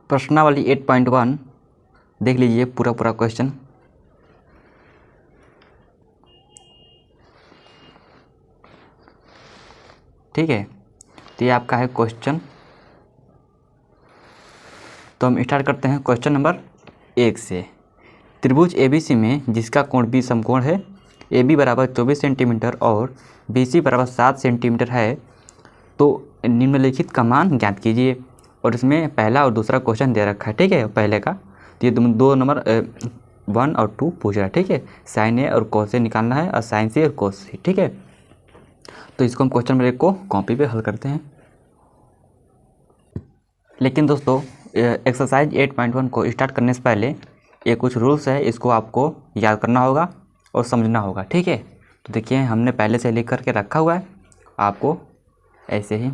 प्रश्नावली 8.1 देख लीजिए पूरा क्वेश्चन। ठीक है, तो ये आपका है क्वेश्चन। तो हम स्टार्ट करते हैं क्वेश्चन नंबर 1 से। त्रिभुज ABC में जिसका कोण B समकोण है, AB बराबर 24 सेंटीमीटर और BC बराबर 7 सेंटीमीटर है, तो निम्नलिखित का मान ज्ञात कीजिए। और इसमें पहला और दूसरा क्वेश्चन दे रखा है। ठीक है, पहले का तो ये दो नंबर 1 और 2 पूछ रहा है। ठीक है, साइन A और कोस A निकालना है और साइन C और कोस C। ठीक है, तो इसको हम क्वेश्चन नंबर 1 को कॉपी पे हल करते हैं। लेकिन दोस्तों एक्सरसाइज 8.1 को स्टार्ट करने से पहले ये कुछ रूल्स है, इसको आपको याद करना होगा और समझना होगा। ठीक है, तो देखिए हमने पहले से लिख करके रखा हुआ है, आपको ऐसे ही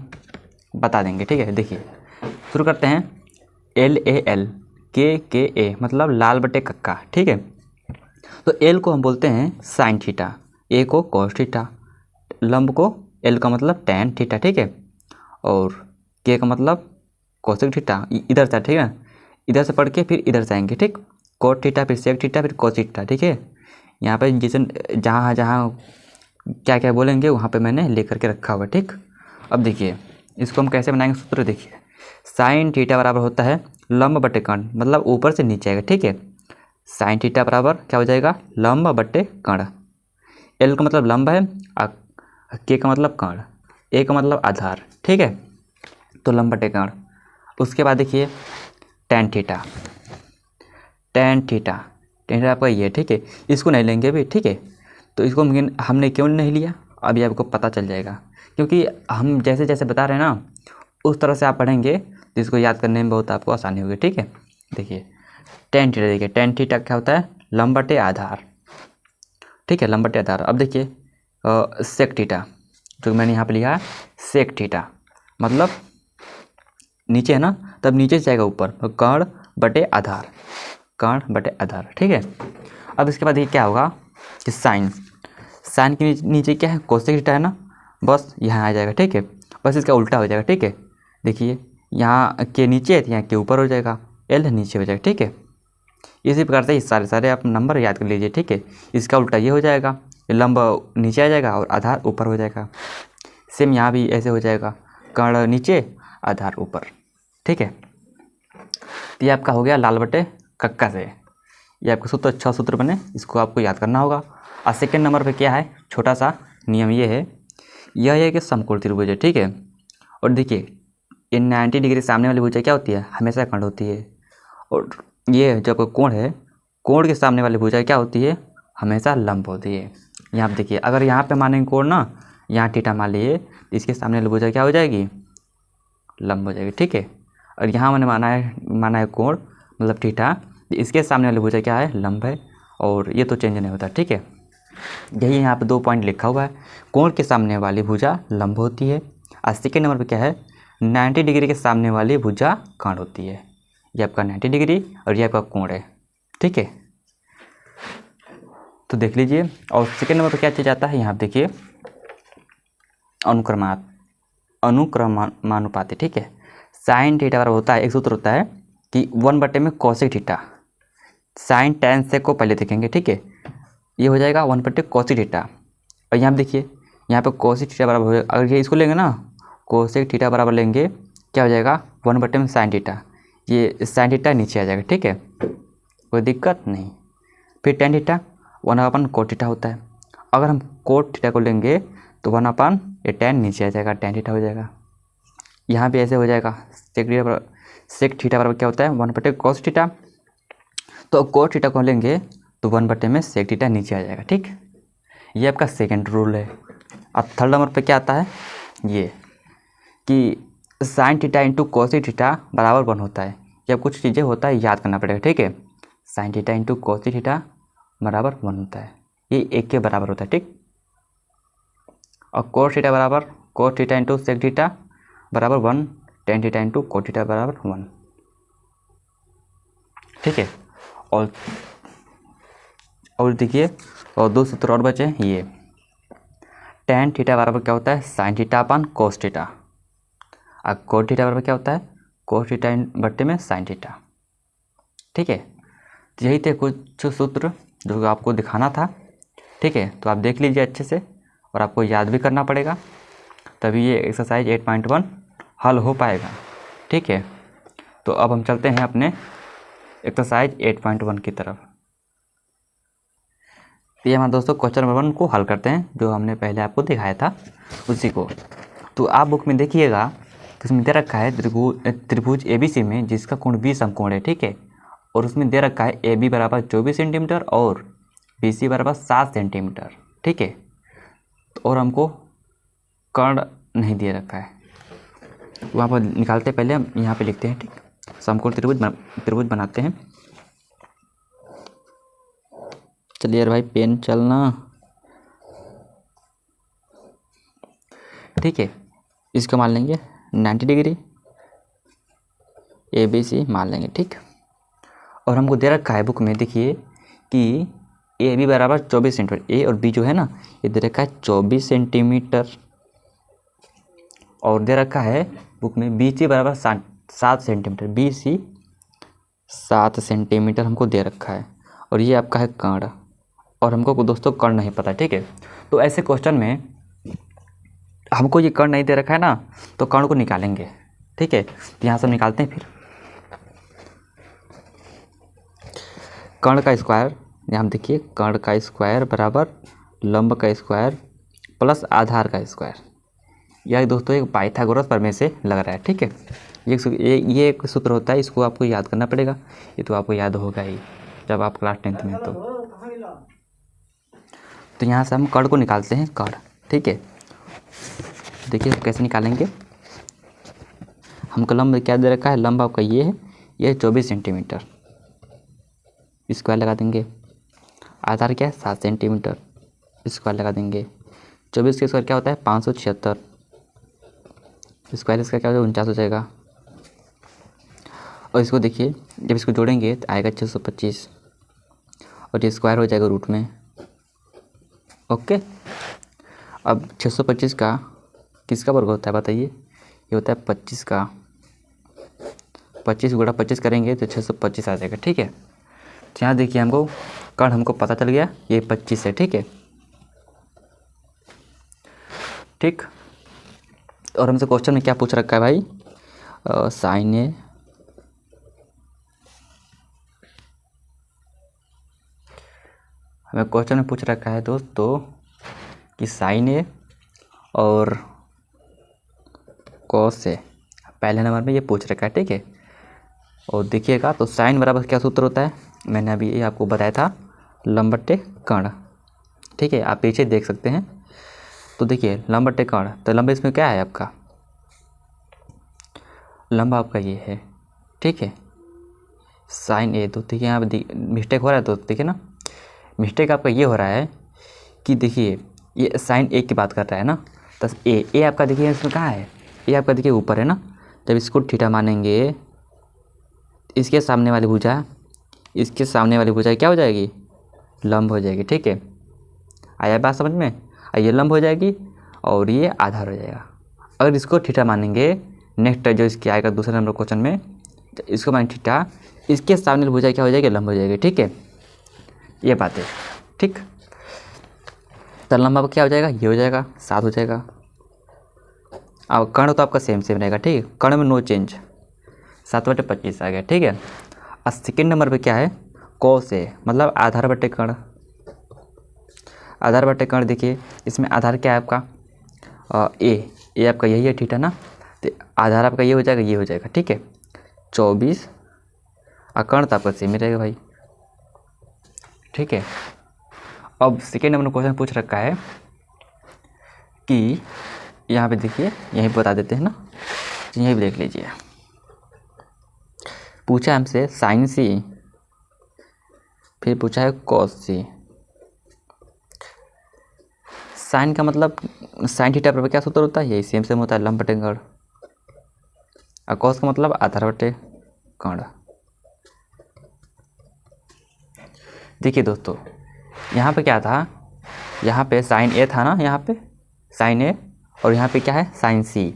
बता देंगे। ठीक है, देखिए शुरू करते हैं। LAL KA मतलब लाल बटे कक्का। ठीक है, तो L को हम बोलते हैं साइन थीटा, A को कॉस थीटा, लंब को L का मतलब टैन थीटा। ठीक है, और K का मतलब कोसेक थीटा। इधर से, ठीक है, इधर से पढ़ के फिर इधर से आएंगे। ठीक, कोट थीटा फिर सेक थीटा फिर कोस थीटा। ठीक है, यहाँ पे जिसे जहाँ जहाँ क्या क्या बोलेंगे वहाँ पे मैंने लिख करके रखा हुआ। ठीक, अब देखिए इसको हम कैसे बनाएंगे सूत्र। देखिए साइन थीटा बराबर होता है लंब बटे कर्ण, मतलब ऊपर से नीचे आएगा। ठीक है, साइन थीटा बराबर क्या हो जाएगा, लंब बटे कर्ण। L का मतलब लंब है और K का मतलब कर्ण, A का मतलब आधार। ठीक है, तो लंब बटे कर्ण। उसके बाद देखिए टैन थीटा, टैन थीटा आपका ये। ठीक है, इसको नहीं लेंगे अभी। ठीक है, तो इसको हमने क्यों नहीं लिया अभी आपको पता चल जाएगा, क्योंकि हम जैसे जैसे बता रहे हैं ना उस तरह से आप पढ़ेंगे तो इसको याद करने में बहुत आपको आसानी होगी। ठीक है, देखिए टैन थीटा, देखिए टैन थीटा क्या होता है, लंब बटे आधार। ठीक है, लंब बटे आधार। अब देखिए सेक थीटा, जो मैंने यहाँ पे लिखा है सेक थीटा, मतलब नीचे है ना, तब नीचे से जाएगा ऊपर, तो कर्ण बटे आधार, कर्ण बटे आधार। ठीक है, अब इसके बाद ये क्या होगा कि साइन के नीचे क्या है, कोसेक थीटा है ना, बस यहाँ आ जाएगा। ठीक है, बस इसका उल्टा हो जाएगा। ठीक है, देखिए यहाँ के नीचे है, यहाँ के ऊपर हो जाएगा, L नीचे हो जाएगा। ठीक है, इसी प्रकार से सारे आप नंबर याद कर लीजिए। ठीक है, इसका उल्टा ये हो जाएगा, लंब नीचे आ जाएगा और आधार ऊपर हो जाएगा। सेम यहाँ भी ऐसे हो जाएगा, कर्ण नीचे आधार ऊपर। ठीक है, तो ये आपका हो गया लाल बटे कक्का से। ये आपका सूत्र, अच्छा सूत्र बने, इसको आपको याद करना होगा। और सेकेंड नंबर पे क्या है, छोटा सा नियम ये है, यह है कि समकोण त्रिभुज है। ठीक है, और देखिए ये 90 डिग्री सामने वाली भुजा क्या होती है, हमेशा खंड होती है। और ये जब कोण है, कोण के सामने वाली भुजा क्या होती है, हमेशा लंब होती है। यहाँ पे देखिए अगर यहाँ पे मानेंगे कोण ना, यहाँ थीटा मान लिए, तो इसके सामने वाली भुजा क्या हो जाएगी, लंब हो जाएगी। ठीक है, और यहाँ मैंने माना है कोण मतलब थीटा, इसके सामने वाली भुजा क्या है, लंब है, और ये तो चेंज नहीं होता। ठीक है, यही यहाँ पे 2 पॉइंट लिखा हुआ है, कोण के सामने वाली भुजा लंब होती है, और सेकेंड नंबर पे क्या है, 90 डिग्री के सामने वाली भुजा कर्ण होती है। ये आपका 90 डिग्री और ये आपका कोण है। ठीक है, तो देख लीजिए। और सेकेंड नंबर पे क्या चीज़ आता है, यहाँ देखिए अनुक्रमानुपाती। ठीक है, साइन थीटा बराबर होता है, एक सूत्र होता है कि 1 बटे में कोसेक थीटा, साइन टैन सेक को पहले देखेंगे। ठीक है, ये हो जाएगा 1 बटे कोसेक थीटा। और यहाँ देखिए यहाँ पे कोसेक थीटा बराबर हो जाएगा, अगर ये इसको लेंगे ना, कोसेक थीटा बराबर लेंगे, क्या हो जाएगा 1 बटे में साइन थीटा, ये साइन थीटा नीचे आ जाएगा। ठीक है, कोई दिक्कत नहीं। फिर टैन थीटा 1/, कोट थीटा होता है, अगर हम कोट थीटा को लेंगे तो 1/, ये टैन नीचे आ जाएगा, टैन थीटा हो जाएगा। यहाँ पे ऐसे हो जाएगा, सेक थीटा बराबर क्या होता है, 1 बटे कोस थीटा, तो कोट थीटा को लेंगे तो 1 बटे में सेक थीटा नीचे आ जाएगा। ठीक, ये आपका सेकेंड रूल है। अब थर्ड नंबर पे क्या आता है, ये कि sine theta into cosec theta बराबर 1 होता है। जब कुछ चीज़ें होता है याद करना पड़ेगा। ठीक है, sine theta into cosec theta बराबर 1 होता है, ये 1 के बराबर होता है। ठीक, और कोस थीटा बराबर cos theta into sec theta बराबर 1, tan theta into cot theta बराबर 1। ठीक है, और देखिए और 2 सूत्र और बचे, ये टैन थीटा बराबर क्या होता है, साइन थीटा अपन कोस थीटा, और कोट थीटा बराबर क्या होता है, cos थीटा बट्टे में sin थीटा। ठीक है, तो यही थे कुछ सूत्र जो आपको दिखाना था। ठीक है, तो आप देख लीजिए अच्छे से और आपको याद भी करना पड़ेगा, तभी ये एक्सरसाइज 8.1 हल हो पाएगा। ठीक है, तो अब हम चलते हैं अपने एक्सरसाइज 8.1 की तरफ। तो ये हमारे दोस्तों क्वेश्चन नंबर 1 को हल करते हैं, जो हमने पहले आपको दिखाया था उसी को। तो आप बुक में देखिएगा तो उसमें दे रखा है त्रिभुज ABC में जिसका कोण 20 समकोण है। ठीक है, और उसमें दे रखा है AB बराबर 24 सेंटीमीटर और BC बराबर 7 सेंटीमीटर। ठीक है, और हमको कर्ण नहीं दे रखा है, वहाँ पर निकालते पहले हम यहाँ पे लिखते हैं। ठीक, समकोण त्रिभुज बनाते हैं। चलिए यार भाई पेन चलना। ठीक है, इसको मान लेंगे 90 डिग्री ABC मान लेंगे। ठीक, और हमको दे रखा है बुक में देखिए कि AB बराबर 24 सेंटीमीटर, A और B जो है ना ये दे रखा है 24 सेंटीमीटर, और दे रखा है बुक में BC बराबर 7 सेंटीमीटर, BC 7 सेंटीमीटर हमको दे रखा है, और ये आपका है कर्ण, और हमको दोस्तों कर्ण नहीं पता। ठीक है, तो ऐसे क्वेश्चन में हमको ये कर्ण नहीं दे रखा है ना, तो कर्ण को निकालेंगे। ठीक है, तो यहाँ से निकालते हैं। फिर कर्ण का स्क्वायर, यहाँ देखिए कर्ण का स्क्वायर बराबर लंब का स्क्वायर प्लस आधार का स्क्वायर। यह दोस्तों एक पाइथागोरस प्रमेय से लग रहा है। ठीक है, ये एक सूत्र होता है, इसको आपको याद करना पड़ेगा। ये तो आपको याद होगा ही जब आप क्लास 10th में। तो यहाँ से हम कर्ण को निकालते हैं, कर्ण। ठीक है, देखिए कैसे निकालेंगे। हमको लंब क्या दे रखा है, लंब आपका ये है, ये 24 सेंटीमीटर, स्क्वायर लगा देंगे। आधार क्या है 7 सेंटीमीटर, स्क्वायर लगा देंगे। 24 के स्क्वायर क्या होता है 576, स्क्वायर इसका क्या होता है 49 हो जाएगा। और इसको देखिए जब इसको जोड़ेंगे तो आएगा 625, और ये स्क्वायर हो जाएगा रूट में। ओके, अब 625 का किसका वर्ग होता है बताइए, ये होता है 25 का। 25 गुणा 25 करेंगे तो 625 आ जाएगा। ठीक है, तो यहाँ देखिए हमको कर्ण हमको पता चल गया, ये 25 है। ठीक है, ठीक, और हमसे क्वेश्चन में क्या पूछ रखा है भाई, साइन ए हमें क्वेश्चन में पूछ रखा है दोस्तों कि साइन ए और कॉस ए, पहले नंबर में ये पूछ रखा है। ठीक है, और देखिएगा तो साइन बराबर क्या सूत्र होता है, मैंने अभी ये आपको बताया था, लंब बट्टे कर्ण। ठीक है, आप पीछे देख सकते हैं। तो देखिए लंब बट्टे कर्ण, तो लंब इसमें क्या है आपका, लंब आपका ये है। ठीक है, साइन ए, तो देखिए यहाँ पे मिस्टेक हो रहा है। तो देखिए ना मिस्टेक आपका ये हो रहा है कि देखिए ये साइन ए की बात कर रहा है ना, तो ए आपका देखिए इसमें कहाँ है, ये आपका देखिए ऊपर है ना। जब इसको थीटा मानेंगे, इसके सामने वाली भुजा, इसके सामने वाली भुजा क्या हो जाएगी, लंब हो जाएगी। ठीक है, आया बात समझ में, ये लंब हो जाएगी और ये आधार हो जाएगा। अगर इसको थीटा मानेंगे, नेक्स्ट जो इसके आएगा दूसरे नंबर क्वेश्चन में, इसको माने थीटा, इसके सामने भुजा क्या हो जाएगी, लंब हो जाएगी। ठीक है, ये बात है। ठीक, तो लंब आपका क्या हो जाएगा, ये हो जाएगा 7 हो जाएगा। अब कर्ण तो आपका सेम रहेगा। ठीक है, कर्ण में नो चेंज, 7/25 आ गया। ठीक है, और सेकेंड नंबर पे क्या है, कॉस ए, मतलब आधार बट्टे कर्ण। आधार बट्टे कर्ण देखिए इसमें आधार क्या है आपका, ए आपका यही है थीटा ना, तो आधार आपका ये हो जाएगा, ये हो जाएगा। ठीक है, 24, और कर्ण तो आपका सेम ही रहेगा भाई। ठीक है, अब सेकेंड नंबर क्वेश्चन पूछ रखा है कि यहाँ पे देखिए, यहीं पे बता देते हैं ना, यहीं पे देख लीजिए। पूछा हमसे साइन सी, फिर पूछा है कॉस सी। साइन का मतलब साइन थीटा पर क्या सूत्र होता है, यही सेम होता है, लंब बटे कर्ण। और कॉस का मतलब आधार बटे कर्ण। देखिए दोस्तों यहाँ पे क्या था, यहाँ पे साइन ए था ना, यहाँ पे साइन ए, और यहाँ पे क्या है साइन सी।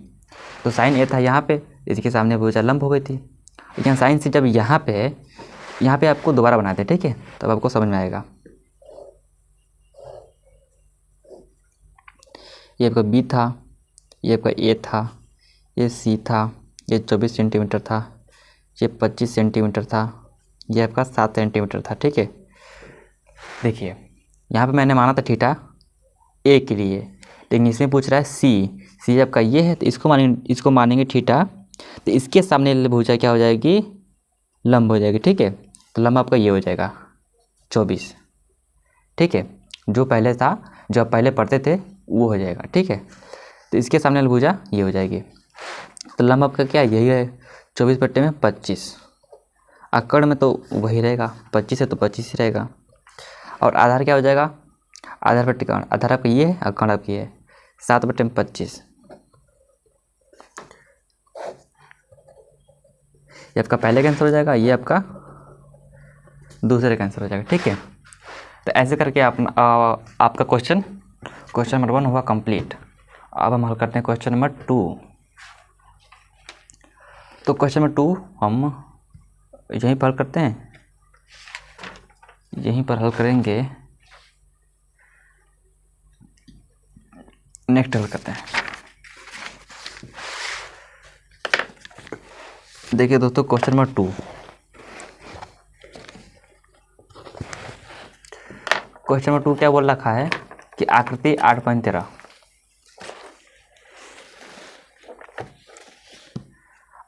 तो साइन ए था यहाँ पे, इसके सामने भुजा लंब हो गई थी। लेकिन साइन से जब यहाँ पे आपको दोबारा बनाते हैं, ठीक है, तब आपको समझ में आएगा। ये आपका बी था, ये आपका ए था, ये सी था, ये 24 सेंटीमीटर था, ये 25 सेंटीमीटर था, ये आपका 7 सेंटीमीटर था, ठीक है। देखिए यहाँ पे मैंने माना था थीटा ए के लिए, लेकिन इसमें पूछ रहा है सी आपका ये है, तो इसको मानेंगे थीटा, तो इसके सामने भुजा क्या हो जाएगी, लंब हो जाएगी, ठीक है। तो लंब आपका ये हो जाएगा 24, ठीक है। जो पहले था, जो आप पहले पढ़ते थे वो हो जाएगा, ठीक है। तो इसके सामने वाली भुजा ये हो जाएगी। तो लंब आपका क्या यही है, 24 बट्टे में 25, अकड़ में तो वही रहेगा, 25 है तो 25 ही रहेगा। और आधार क्या हो जाएगा, आधार बट्टे कण, आधार आपका ये है और कण आपकी है 7 बट्टे में 25। ये आपका पहले कैंसिल हो जाएगा, ये आपका दूसरे कैंसिल हो जाएगा, ठीक है। तो ऐसे करके आपका क्वेश्चन नंबर 1 हुआ कंप्लीट। अब हम हल करते हैं क्वेश्चन नंबर 2। तो क्वेश्चन नंबर 2 हम यहीं पर हल करते हैं, यहीं पर हल करेंगे, नेक्स्ट हल करते हैं। देखिए दोस्तों क्वेश्चन नंबर 2, क्वेश्चन नंबर 2 क्या बोल रखा है कि आकृति 8.13,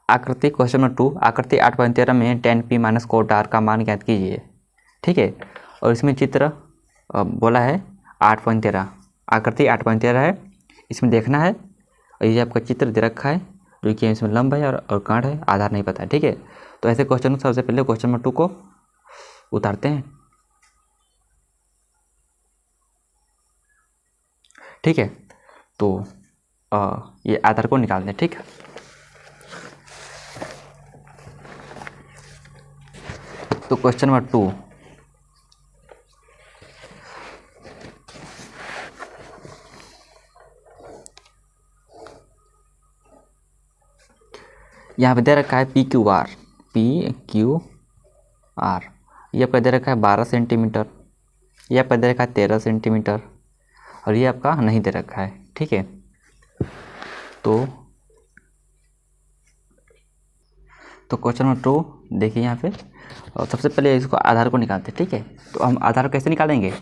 आकृति क्वेश्चन नंबर 2 आकृति 8.13 में tan p minus cot r का मान ज्ञात कीजिए, ठीक है। और इसमें चित्र बोला है 8.13, आकृति 8.13 है, इसमें देखना है। और ये आपका चित्र दे रखा है जो कि इसमें लंब है और काट है, आधार नहीं पता है, ठीक है। तो ऐसे क्वेश्चन को सबसे पहले क्वेश्चन नंबर 2 को उतारते हैं, ठीक है। तो ये आधार को निकाल दें, ठीक है। तो क्वेश्चन नंबर 2, यहाँ पे दे रखा है पी क्यू आर, ये आपका दे रखा है 12 सेंटीमीटर, ये आपका दे रखा है 13 सेंटीमीटर, और ये आपका नहीं दे रखा है, ठीक है। तो क्वेश्चन नंबर 2 देखिए यहाँ पे, और सबसे पहले इसको आधार को निकालते हैं, ठीक है। तो हम आधार को कैसे निकालेंगे,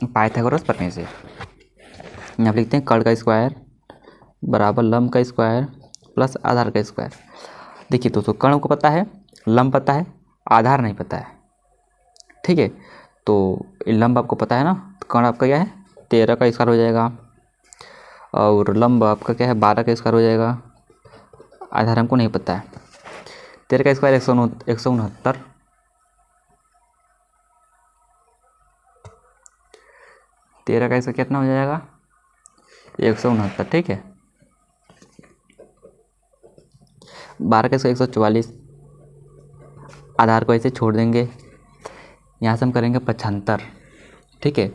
पाइथागोरस प्रमेय से। यहाँ पे लिखते हैं कर्ण का स्क्वायर बराबर लंब का स्क्वायर प्लस आधार का स्क्वायर। देखिए दोस्तों कर्ण को पता है, लंब पता है, आधार नहीं पता है, ठीक है। तो लंब आपको पता है ना, तो कर्ण आपका क्या है 13 का स्क्वायर हो जाएगा, और लंब आपका क्या है 12 का स्क्वायर हो जाएगा, आधार हमको नहीं पता है। 13 का स्क्वायर 169, 13 का स्क्वायर कितना हो जाएगा 169, ठीक है। 12 का स्क्वायर 144, आधार को ऐसे छोड़ देंगे, यहाँ से हम करेंगे 75, ठीक है।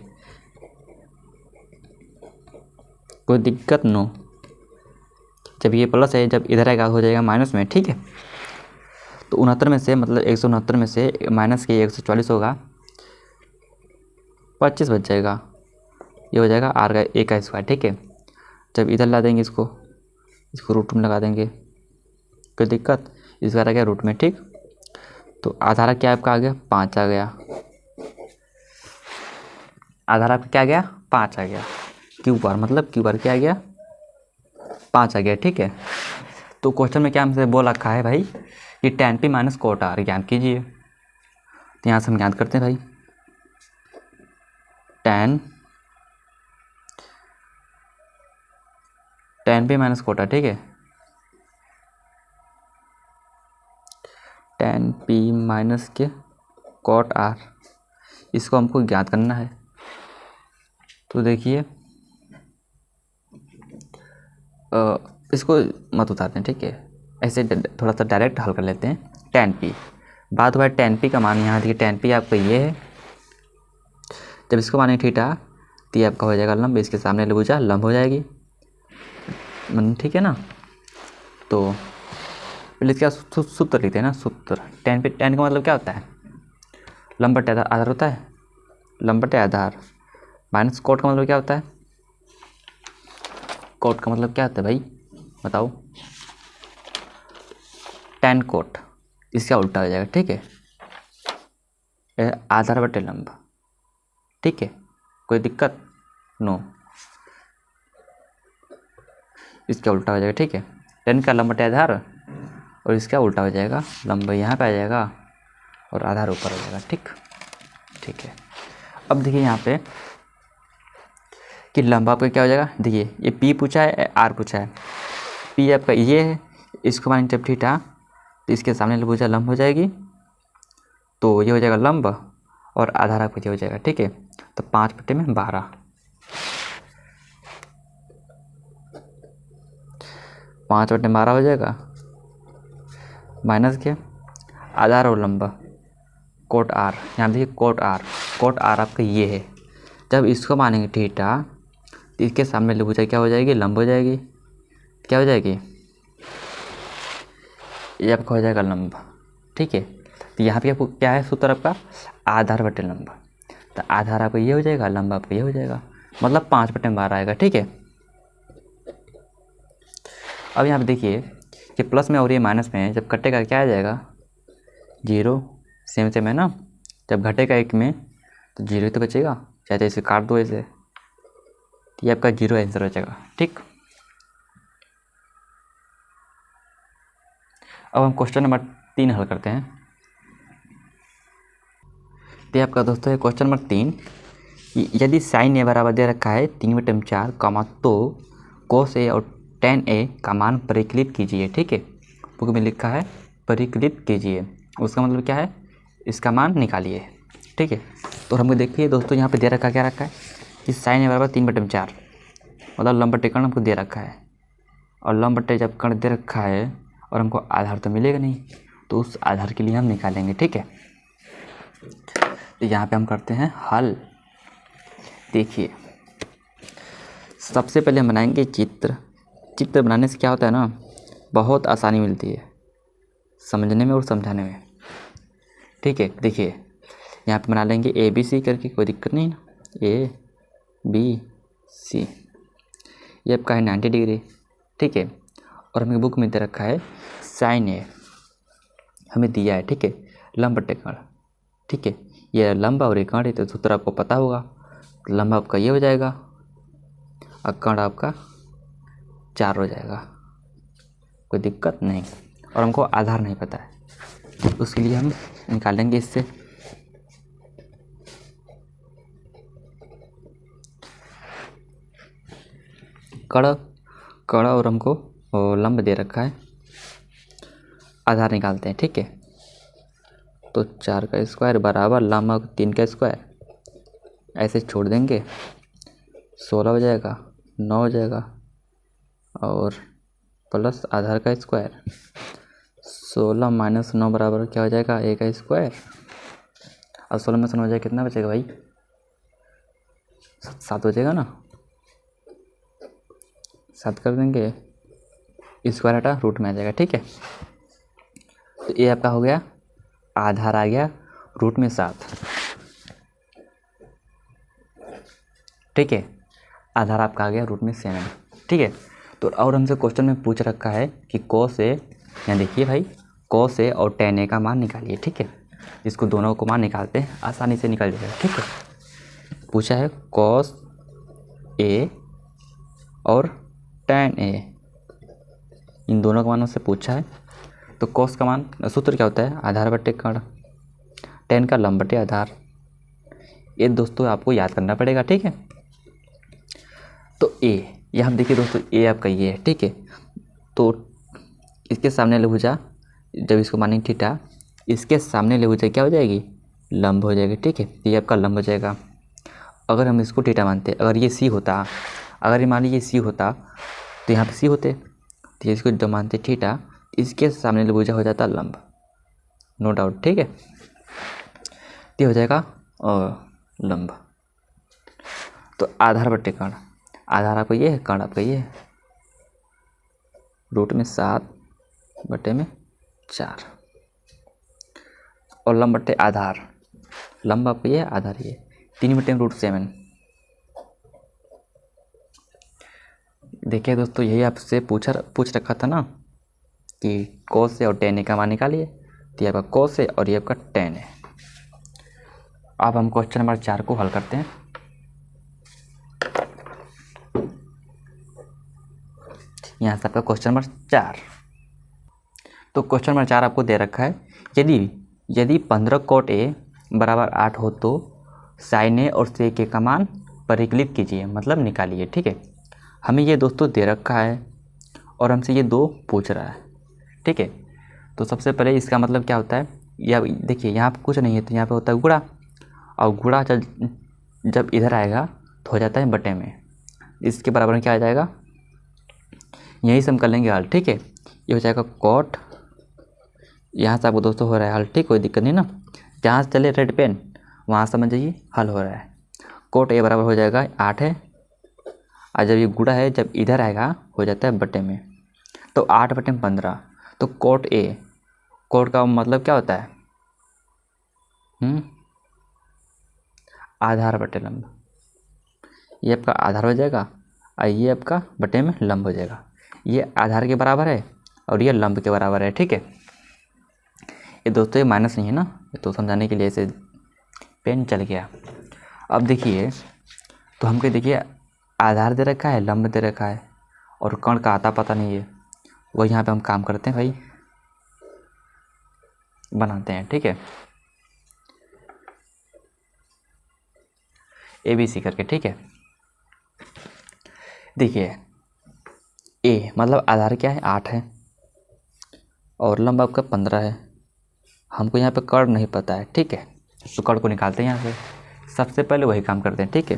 कोई दिक्कत नो, जब ये प्लस है जब इधर आएगा हो जाएगा माइनस में, ठीक है। तो 69 में से मतलब 169 में से माइनस के 144 होगा, 25 बच जाएगा, ये हो जाएगा आर का ए का स्क्वायर, ठीक है। जब इधर ला देंगे इसको रूट में लगा देंगे, कोई दिक्कत, इसका आ गया रूट में, ठीक। तो आधार क्या आपका आ गया 5 आ गया, आधार आपका क्या आ गया 5 आ गया, क्यू बार मतलब क्यू बार क्या आ गया 5 आ गया, ठीक है। तो क्वेश्चन में क्या हमसे बोल रखा है भाई कि tan p minus cot r ज्ञात कीजिए। तो यहाँ से हम ज्ञात करते हैं भाई, tan p minus cot r, ठीक है। tan p माइनस के कोट r, इसको हमको ज्ञात करना है। तो देखिए इसको मत उतारते हैं, ठीक है, ऐसे थोड़ा सा डायरेक्ट हल कर लेते हैं। tan p, बात हुआ tan p का मान, यहाँ देखिए tan p आपका ये है, जब इसको माने थीटा तो ये आपका हो जाएगा लंब, इसके सामने भुजा लंब हो जाएगी, ठीक है ना। तो पहले इसका सूत्र लिखते हैं ना, सूत्र। tan का मतलब क्या होता है, लंब बटे आधार होता है, लंब बटे आधार। माइनस कोट का मतलब क्या होता है, कोट का मतलब क्या होता है भाई बताओ, tan कोट, इसका उल्टा हो जाएगा। ठीक है, आधार बटे लंब। ठीक है, कोई दिक्कत नो, इसका उल्टा हो जाएगा। ठीक है, tan का लंब बटे आधार और इसका उल्टा हो जाएगा, लंब यहाँ पे आ जाएगा और आधार ऊपर हो जाएगा। ठीक है, अब देखिए यहाँ पे कि लंब आपका क्या हो जाएगा। देखिए ये P पूछा है, R पूछा है। P आपका ये है, इसको मानेंगे जब थीटा तो इसके सामने भुजा लंब हो जाएगी, तो ये हो जाएगा लंब और आधार आपका ये हो जाएगा। ठीक है, तो 5/12, 5/12 हो जाएगा, माइनस के आधार और लंब कोट R। यहाँ देखिए कोट R आपका ये है। जब इसको मानेंगे थीटा तो इसके सामने भुजा क्या हो जाएगी, लंब हो जाएगी। क्या हो जाएगी, ये आपका हो जाएगा लंब। ठीक है, तो यहाँ पे आपको क्या है सूत्र आपका, आधार बटे लंब। तो आधार आपका ये हो जाएगा, लंब आपका ये हो जाएगा, मतलब 5/12 आएगा। ठीक है, अब यहाँ पे देखिए कि प्लस में और ये माइनस में जब कटेगा क्या आ जाएगा, 0। सेम है ना, जब घटेगा एक में तो 0 ही तो बचेगा, चाहे इसे काट दो ऐसे, तो ये आपका 0 आंसर हो जाएगा। ठीक, अब हम क्वेश्चन नंबर 3 हल करते हैं। तो आपका दोस्तों है क्वेश्चन नंबर 3, यदि साइन ए बराबर दे रखा है 3/4 कॉमा, तो कोस ए और tan ए का मान परिकलित कीजिए। ठीक है, बुक में लिखा है परिकलित कीजिए, उसका मतलब क्या है, इसका मान निकालिए। ठीक है, तो हमको देखिए दोस्तों यहाँ पे दे रखा क्या रखा है कि साइन ए बराबर 3/4, मतलब लंब बटे कर्ण हमको दे रखा है, और लंब बटे जब कर्ण दे रखा है और हमको आधार तो मिलेगा नहीं, तो उस आधार के लिए हम निकालेंगे। ठीक है, तो यहाँ पे हम करते हैं हल। देखिए सबसे पहले हम बनाएंगे चित्र। चित्र बनाने से क्या होता है ना, बहुत आसानी मिलती है समझने में और समझाने में। ठीक है, देखिए यहाँ पे बना लेंगे ABC करके, कोई दिक्कत नहीं ना, ABC ये आपका है 90 डिग्री। ठीक है, और हमें बुक में दे रखा है साइन ए, हमें दिया है। ठीक है, लंब बटे कर्ण। ठीक है, ये लंब और ये कर्ण है, तो सूत्र आपको पता होगा, लंब आपका ये हो जाएगा और कर्ण आपका 4 हो जाएगा, कोई दिक्कत नहीं। और हमको आधार नहीं पता है, उसके लिए हम निकालेंगे इससे। कर्ण और हमको लंब दे रखा है, आधार निकालते हैं। ठीक है, तो 4 का स्क्वायर बराबर लंब 3 का स्क्वायर, ऐसे छोड़ देंगे, 16 हो जाएगा, 9 हो जाएगा, और प्लस आधार का स्क्वायर, 16 माइनस 9 बराबर क्या हो जाएगा, A का स्क्वायर, और 16 में से 9 हो जाएगा, कितना बचेगा भाई, 7 हो जाएगा ना, 7 कर देंगे, स्क्वायर हटा रूट में आ जाएगा। ठीक है, तो ये आपका हो गया, आधार आ गया रूट में 7। ठीक है, आधार आपका आ गया रूट में 7। ठीक है, तो और हमसे क्वेश्चन में पूछ रखा है कि कोस ए, यहाँ देखिए भाई, कोस ए और tan ए का मान निकालिए। ठीक है, इसको दोनों को मान निकालते हैं, आसानी से निकल जाएगा। ठीक है, पूछा है कोस ए और tan ए, इन दोनों के मानों से पूछा है। तो कोस का मान सूत्र क्या होता है, आधार बटे कर्ण, tan का लंब बटे आधार। ये दोस्तों आपको याद करना पड़ेगा। ठीक है, तो A, यहाँ देखिए दोस्तों A आपका ये है। ठीक है, तो इसके सामने ले भुजा, जब इसको मानेंगे थीटा, इसके सामने ले भुजा क्या हो जाएगी, लंब हो जाएगी। ठीक है, ये आपका लंब हो जाएगा। अगर हम इसको थीटा मानते, अगर ये C होता, अगर ये मान लीजिए C होता, तो यहाँ पे C होते, तो इसको जब मानते थीटा, इसके सामने ले भुजा हो जाता लंब, नो डाउट। ठीक है, ये हो जाएगा लंब। तो आधार बटे कर्ण, आधार आपका ये है, कर्ण आपका ये है, रूट में 7 बटे में 4 और लंब बटे आधार, लंब आपका ये आधार ये 3/√7। देखिए दोस्तों, यही आपसे पूछ रखा था ना कि cos से और tan a का मान निकालिए, तो ये आपका cos है और ये आपका tan है। अब हम क्वेश्चन नंबर 4 को हल करते हैं। यहाँ से आपका क्वेश्चन नंबर 4। तो क्वेश्चन नंबर 4 आपको दे रखा है, यदि 15 cot a बराबर 8 हो तो sin a और sec a का मान परिकलित कीजिए, मतलब निकालिए। ठीक है, हमें ये दोस्तों दे रखा है और हमसे ये 2 पूछ रहा है। ठीक है, तो सबसे पहले इसका मतलब क्या होता है, या देखिए यहाँ पर कुछ नहीं है तो यहाँ पे होता है गुणा, और गुणा जब इधर आएगा तो हो जाता है बटे में, इसके बराबर में क्या आ जाएगा, यही से हम कर लेंगे हल। ठीक है, ये हो जाएगा कॉट, यहाँ से आपको दोस्तों हो रहा है हल। ठीक, कोई दिक्कत नहीं ना, जहाँ से चले रेड पेन वहाँ समझ जाइए हल हो रहा है। कोट ए बराबर हो जाएगा 8 है, और जब ये गुणा है जब इधर आएगा हो जाता है बटे में, तो 8/15। तो कोट ए, कोट का मतलब क्या होता है, आधार बटे लंब। ये आपका आधार हो जाएगा और ये आपका बटे में लंब हो जाएगा। ये आधार के बराबर है और ये लंब के बराबर है। ठीक है, ये दोस्तों ये माइनस नहीं है ना, ये तो समझाने के लिए ऐसे पेन चल गया। अब देखिए, तो हमको देखिए आधार दे रखा है, लंब दे रखा है, और कण का आता पता नहीं है, वो यहाँ पे हम काम करते हैं भाई, बनाते हैं। ठीक है, ABC करके। ठीक है, देखिए ए मतलब आधार क्या है 8 है, और लंब आपका 15 है। हमको यहाँ पे कर्ण नहीं पता है। ठीक है, तो कर्ण को निकालते हैं यहाँ से, सबसे पहले वही काम करते हैं। ठीक है,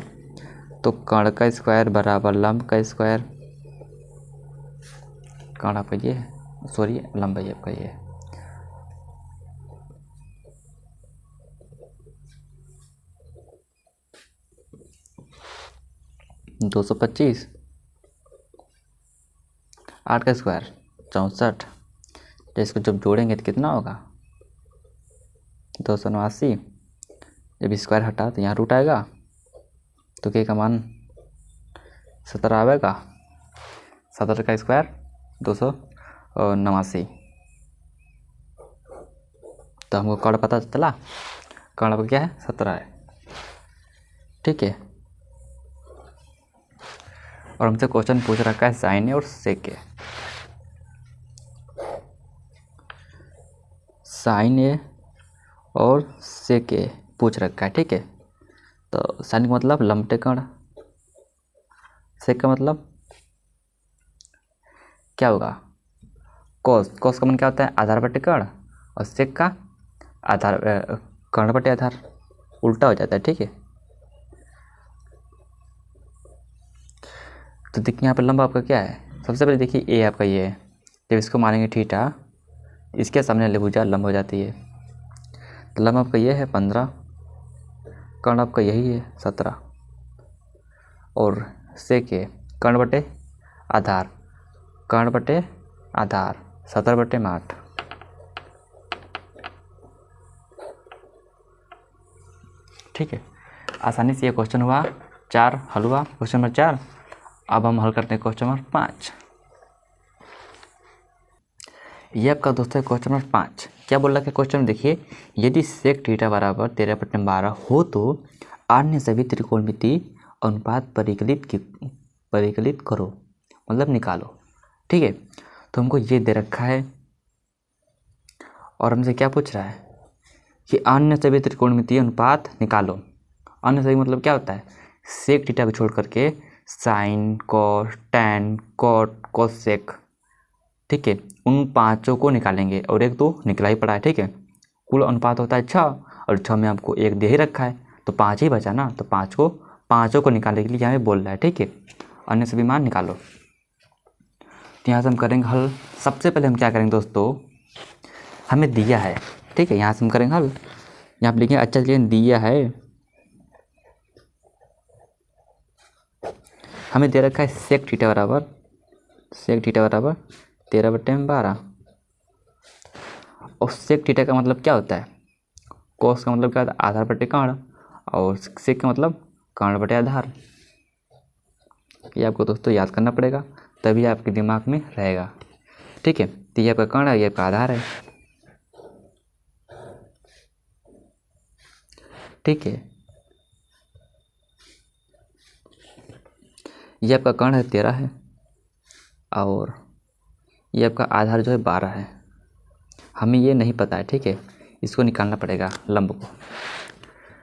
तो कर्ण का स्क्वायर बराबर लंब का स्क्वायर, कर्ण आपका ये है, सॉरी लंब है आपका ये है, दो 225, 8 का स्क्वायर 64, तो इसको जब जोड़ेंगे तो कितना होगा 289। जब स्क्वायर हटा तो यहाँ रूट आएगा, तो के का मान 17 आएगा। 17 का स्क्वायर 289। तो हमको कर्ण पता चला, कर्ण आपका क्या है 17 है। ठीक है, और हमसे क्वेश्चन पूछ रखा है साइन ए और सेक ए। साइन ए और सेक ए पूछ रखा है। ठीक है, तो साइन का मतलब लंबटे कर्ण, सेक का मतलब क्या होगा कोस, कोस का मन क्या होता है आधार बटे कर्ण, और सेक का आधार कर्ण बटे आधार, उल्टा हो जाता है। ठीक है, तो देखिए यहाँ पर लंब आपका क्या है, सबसे पहले देखिए ए आपका ये है, जब इसको मानेंगे थीटा, इसके सामने ले भुजा लंब हो जाती है, तो लंब आपका ये है 15, कर्ण आपका यही है 17, और सेक है कर्ण बटे आधार, कर्ण बटे आधार 17/8। ठीक है, आसानी से ये क्वेश्चन हुआ 4 हल हुआ, क्वेश्चन नंबर 4। अब हम हल करते हैं क्वेश्चन नंबर 5। ये आपका दोस्तों है क्वेश्चन नंबर 5। क्या बोल रहा है क्वेश्चन में, देखिए यदि सेक थीटा बराबर 13/12 हो तो अन्य सभी त्रिकोणमिति अनुपात परिकलित करो, मतलब निकालो। ठीक है, तो हमको ये दे रखा है और हमसे क्या पूछ रहा है कि अन्य सभी त्रिकोणमितीय अनुपात निकालो। अन्य सभी मतलब क्या होता है, सेक थीटा को छोड़ करके sine, cos, tan, cot, cosec. ठीक है, उन पांचों को निकालेंगे और एक तो निकला ही पड़ा है। ठीक है, कुल अनुपात होता है 6 और 6 में आपको एक दे ही रखा है, तो 5 ही बचा ना, तो पाँचों को निकालने के लिए यहाँ पे बोल रहा है। ठीक है, अन्य सभी मान निकालो। तो यहाँ से हम करेंगे हल। सबसे पहले हम क्या करेंगे दोस्तों, हमें दिया है। ठीक है, यहाँ से हम करेंगे हल। यहाँ पर लिखेंगे अच्छा चलिए दिया है, हमें दे रखा है सेक थीटा बराबर 13/12, और सेक थीटा का मतलब क्या होता है, कोस का मतलब क्या होता है, आधार बटे कर्ण, और सेक का मतलब कर्ण बटे आधार। ये आपको दोस्तों याद करना पड़ेगा, तभी आपके दिमाग में रहेगा। ठीक है, तो ये आपका कर्ण है, ये आपका आधार है। ठीक है, ये आपका कर्ण है 13 है, और ये आपका आधार जो है 12 है। हमें ये नहीं पता है, ठीक है, इसको निकालना पड़ेगा लंब को।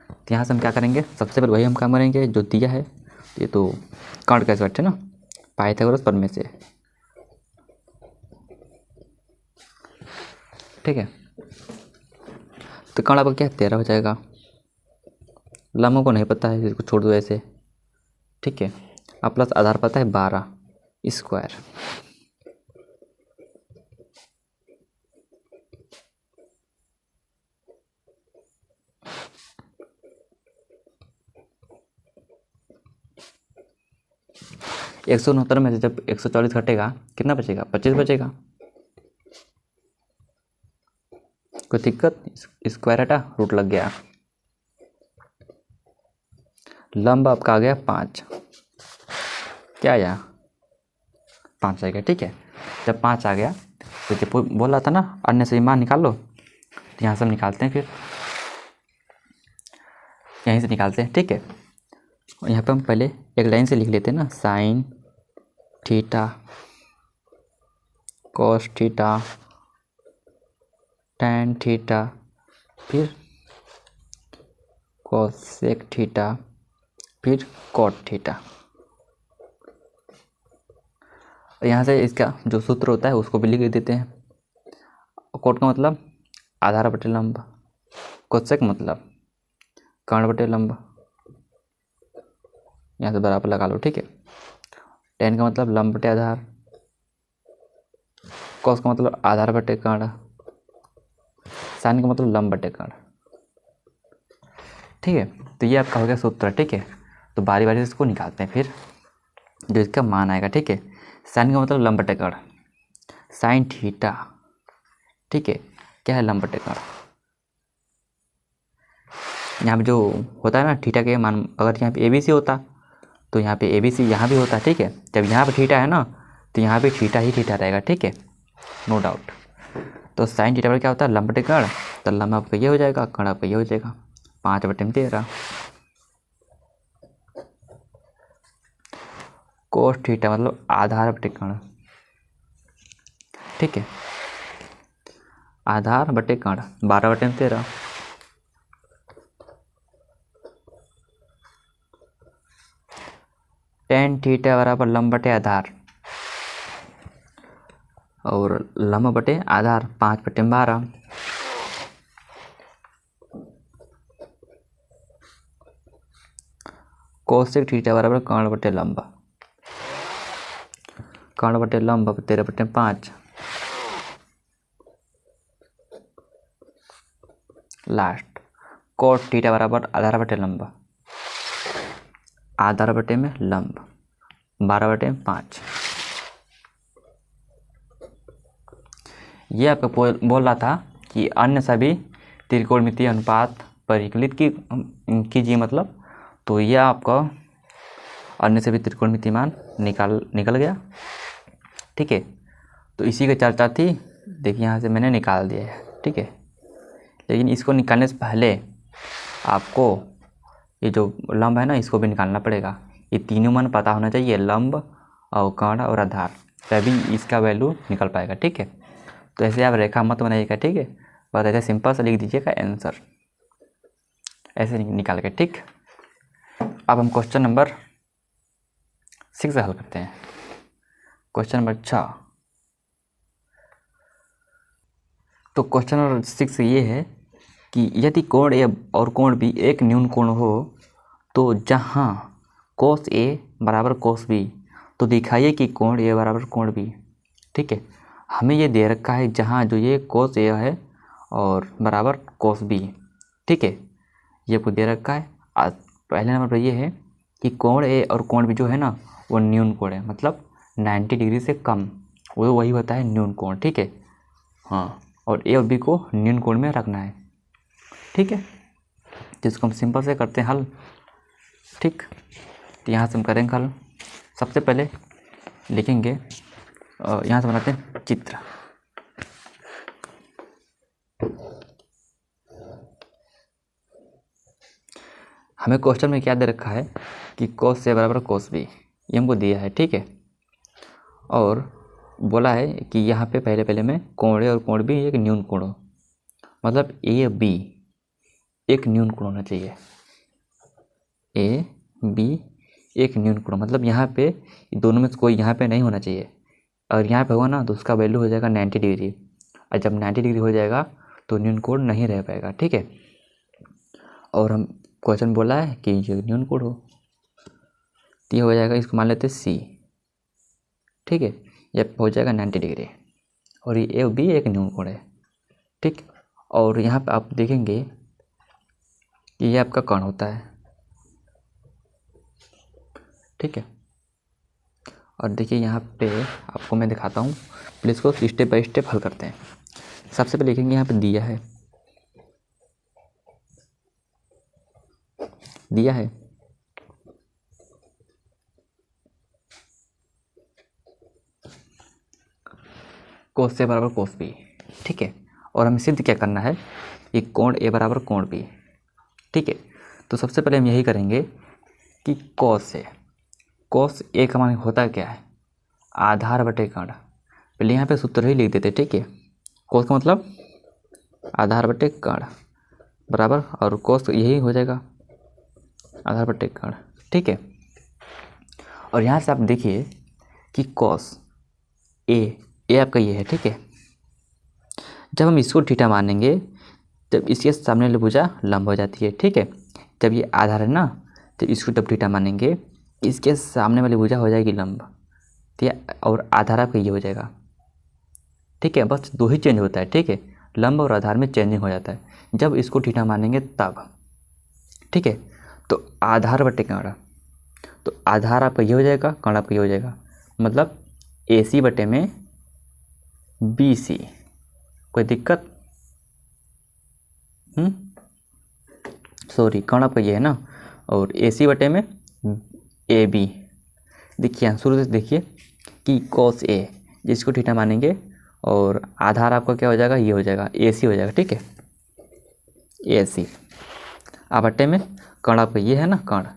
तो यहाँ से हम क्या करेंगे, सबसे पहले वही हम काम करेंगे जो दिया है। ये तो कर्ण कैसे बैठे ना, पाइथागोरस प्रमेय से। ठीक है, तो कर्ण आपका क्या 13 हो जाएगा, लंब को नहीं पता है, इसको छोड़ दो ऐसे। ठीक है, अब प्लस आधार पता है 12 स्क्वायर। एक 169 में से जब 140 घटेगा कितना बचेगा, 25 बचेगा। कोई दिक्कत, स्क्वायर हटा, रूट लग गया। लंब आपका आ गया 5, क्या आया 5 आ गया। ठीक है, जब 5 आ गया तो जब बोल रहा था ना अन्य से मान निकाल लो, तो यहाँ से हम निकालते हैं, फिर यहीं से निकालते हैं। ठीक है, यहाँ पे हम पहले एक लाइन से लिख लेते हैं ना, sine theta cos theta tan theta, फिर कोसेक थीटा, फिर कॉट थीटा। यहाँ से इसका जो सूत्र होता है उसको भी लिख देते हैं। कोट का मतलब आधार बटे लंब, कोसेक मतलब कर्ण बटे लंब, यहाँ से बराबर लगा लो। ठीक है, टेन का मतलब लंब बटे आधार, कॉस का मतलब आधार बटे कर्ण, साइन का मतलब लंब बटे कर्ण। ठीक है, तो ये आपका हो गया सूत्र। ठीक है, तो बारी बारी से इसको निकालते हैं, फिर जो इसका मान आएगा। ठीक है, साइन का मतलब लंब बटे कर्ण, साइन थीटा। ठीक है, क्या है लंब बटे कर्ण। यहाँ पे जो होता है ना थीटा के मान, अगर यहाँ पे ABC होता तो यहाँ पे ABC यहाँ भी होता। ठीक है, जब यहाँ पे थीटा है ना तो यहाँ पे थीटा ही थीटा रहेगा। ठीक है, नो डाउट। तो साइन थीटा पर क्या होता है, लंब बटे कर्ण, तो लंब आपका ये हो जाएगा, कर्ण आपका ये हो जाएगा, 5/13। कोस थीटा मतलब आधार बटे कर्ण। ठीक है, आधार बटे कर्ण 12/13। टेन थीटा बराबर लंब बटे आधार, और लंब बटे आधार 5/12। कोसेक थीटा बराबर कर्ण बटे लंब, कर्ण बटे लंब 13/5। लास्ट कोट थीटा बराबर आधार बटे लंब, आधार बटे में लंब 12/5। ये आपका बोल रहा था कि अन्य सभी त्रिकोणमितीय अनुपात परिकलित कीजिए मतलब, तो यह आपका अन्य सभी त्रिकोणमितीय मान निकल गया। ठीक है, तो इसी की चर्चा थी। देखिए यहाँ से मैंने निकाल दिया है। ठीक है, लेकिन इसको निकालने से पहले आपको ये जो लंब है ना इसको भी निकालना पड़ेगा। ये तीनों मान पता होना चाहिए, लंब और कर्ण और आधार, तभी इसका वैल्यू निकल पाएगा। ठीक है, तो ऐसे आप रेखा मत बनाइएगा। ठीक है, बस ऐसे सिंपल सा लिख दीजिएगा आंसर, ऐसे निकाल के। ठीक, अब हम क्वेश्चन नंबर 6 हल करते हैं। क्वेश्चन नंबर 6, तो क्वेश्चन नंबर 6 ये है कि यदि कोण ए और कोण बी एक न्यून कोण हो तो जहाँ कोस ए बराबर कोस बी, तो दिखाइए कि कोण ए बराबर कोण बी। ठीक है, हमें ये दे रखा है जहाँ जो ये कोस ए है और बराबर कोस बी। ठीक है, ये आपको दे रखा है। पहले नंबर पर ये है कि कोण ए और कोण बी जो है ना वो न्यून कोण है, मतलब 90 डिग्री से कम, वो वही होता है न्यून कोण। ठीक है, हाँ, और ए और बी को न्यून कोण में रखना है। ठीक है, जिसको हम सिंपल से करते हैं हल। ठीक, तो यहाँ से हम करेंगे हल। सबसे पहले लिखेंगे, यहाँ से बनाते हैं चित्र। हमें क्वेश्चन में क्या दे रखा है कि cos A बराबर cos B, ये हमको दिया है। ठीक है, और बोला है कि यहाँ पे पहले में कोण A और कोण B एक न्यून कोण हो, मतलब A B एक न्यून कोण होना चाहिए। A B एक न्यून कोण, मतलब यहाँ पे दोनों में से कोई यहाँ पे नहीं होना चाहिए। अगर यहाँ पे होगा ना तो उसका वैल्यू हो जाएगा 90 डिग्री, और जब 90 डिग्री हो जाएगा तो न्यून कोण नहीं रह पाएगा। ठीक है, और हम क्वेश्चन बोला है कि ये न्यून कोण हो, तो ये हो जाएगा, इसको मान लेते C। ठीक है, ये हो जाएगा 90 डिग्री, और ये A और B एक न्यून कोण है। ठीक, और यहाँ पे आप देखेंगे कि ये आपका कर्ण होता है। ठीक है, और देखिए यहाँ पे आपको मैं दिखाता हूँ, प्लीज़ को स्टेप बाय स्टेप हल करते हैं। सबसे पहले लिखेंगे, यहाँ पे दिया है cos A बराबर cos B। ठीक है, और हमें सिद्ध क्या करना है कि कोण A बराबर कोण B। ठीक है, तो सबसे पहले हम यही करेंगे कि cos A का मान होता क्या है, आधार बटे कर्ण। पहले यहाँ पे सूत्र ही लिख देते। ठीक है, cos का मतलब आधार बटे कर्ण बराबर, और cos यही हो जाएगा आधार बटे कर्ण। ठीक है, और यहाँ से आप देखिए कि cos A आपका ये है। ठीक है, जब हम इसको थीटा मानेंगे तब इसके सामने वाली भुजा लंब हो जाती है। ठीक है, जब ये आधार है ना, तो इसको जब थीटा मानेंगे इसके सामने वाली भुजा हो जाएगी लंब, ठीक है, और आधार आपका ये हो जाएगा। ठीक है, बस दो ही चेंज होता है। ठीक है, लंब और आधार में चेंजिंग हो जाता है जब इसको थीटा मानेंगे तब। ठीक है, तो आधार बटे कर्ण, तो आधार आपका ये हो जाएगा, कर्ण आपका ये हो जाएगा, मतलब AC बटे में BC। कोई दिक्कत? सॉरी, कर्ण आपका ये है ना, और AC बटे में AB। देखिए यहाँ शुरू से देखिए कि cos A, जिसको थीटा मानेंगे, और आधार आपका क्या हो जाएगा, ये हो जाएगा AC हो जाएगा। ठीक है, AC बटे में कर्ण आपका ये है ना, कर्ण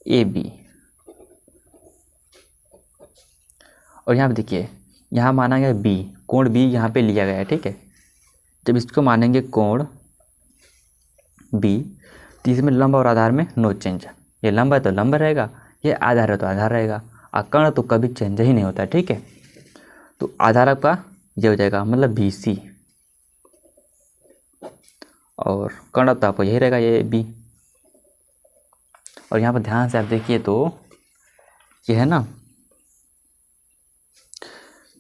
AB। और यहाँ पे देखिए, यहाँ माना गया B, कोण B यहाँ पे लिया गया है। ठीक है, जब इसको मानेंगे कोण B, तो इसमें लंब और आधार में नो चेंज। ये लंब है तो लंब रहेगा, ये आधार है तो आधार रहेगा, और कर्ण तो कभी चेंज ही नहीं होता है। ठीक है, तो आधार आपका ये हो जाएगा, मतलब BC, और कर्ण तो आपको यही रहेगा, ये B। और यहाँ पर ध्यान से आप देखिए तो ये है ना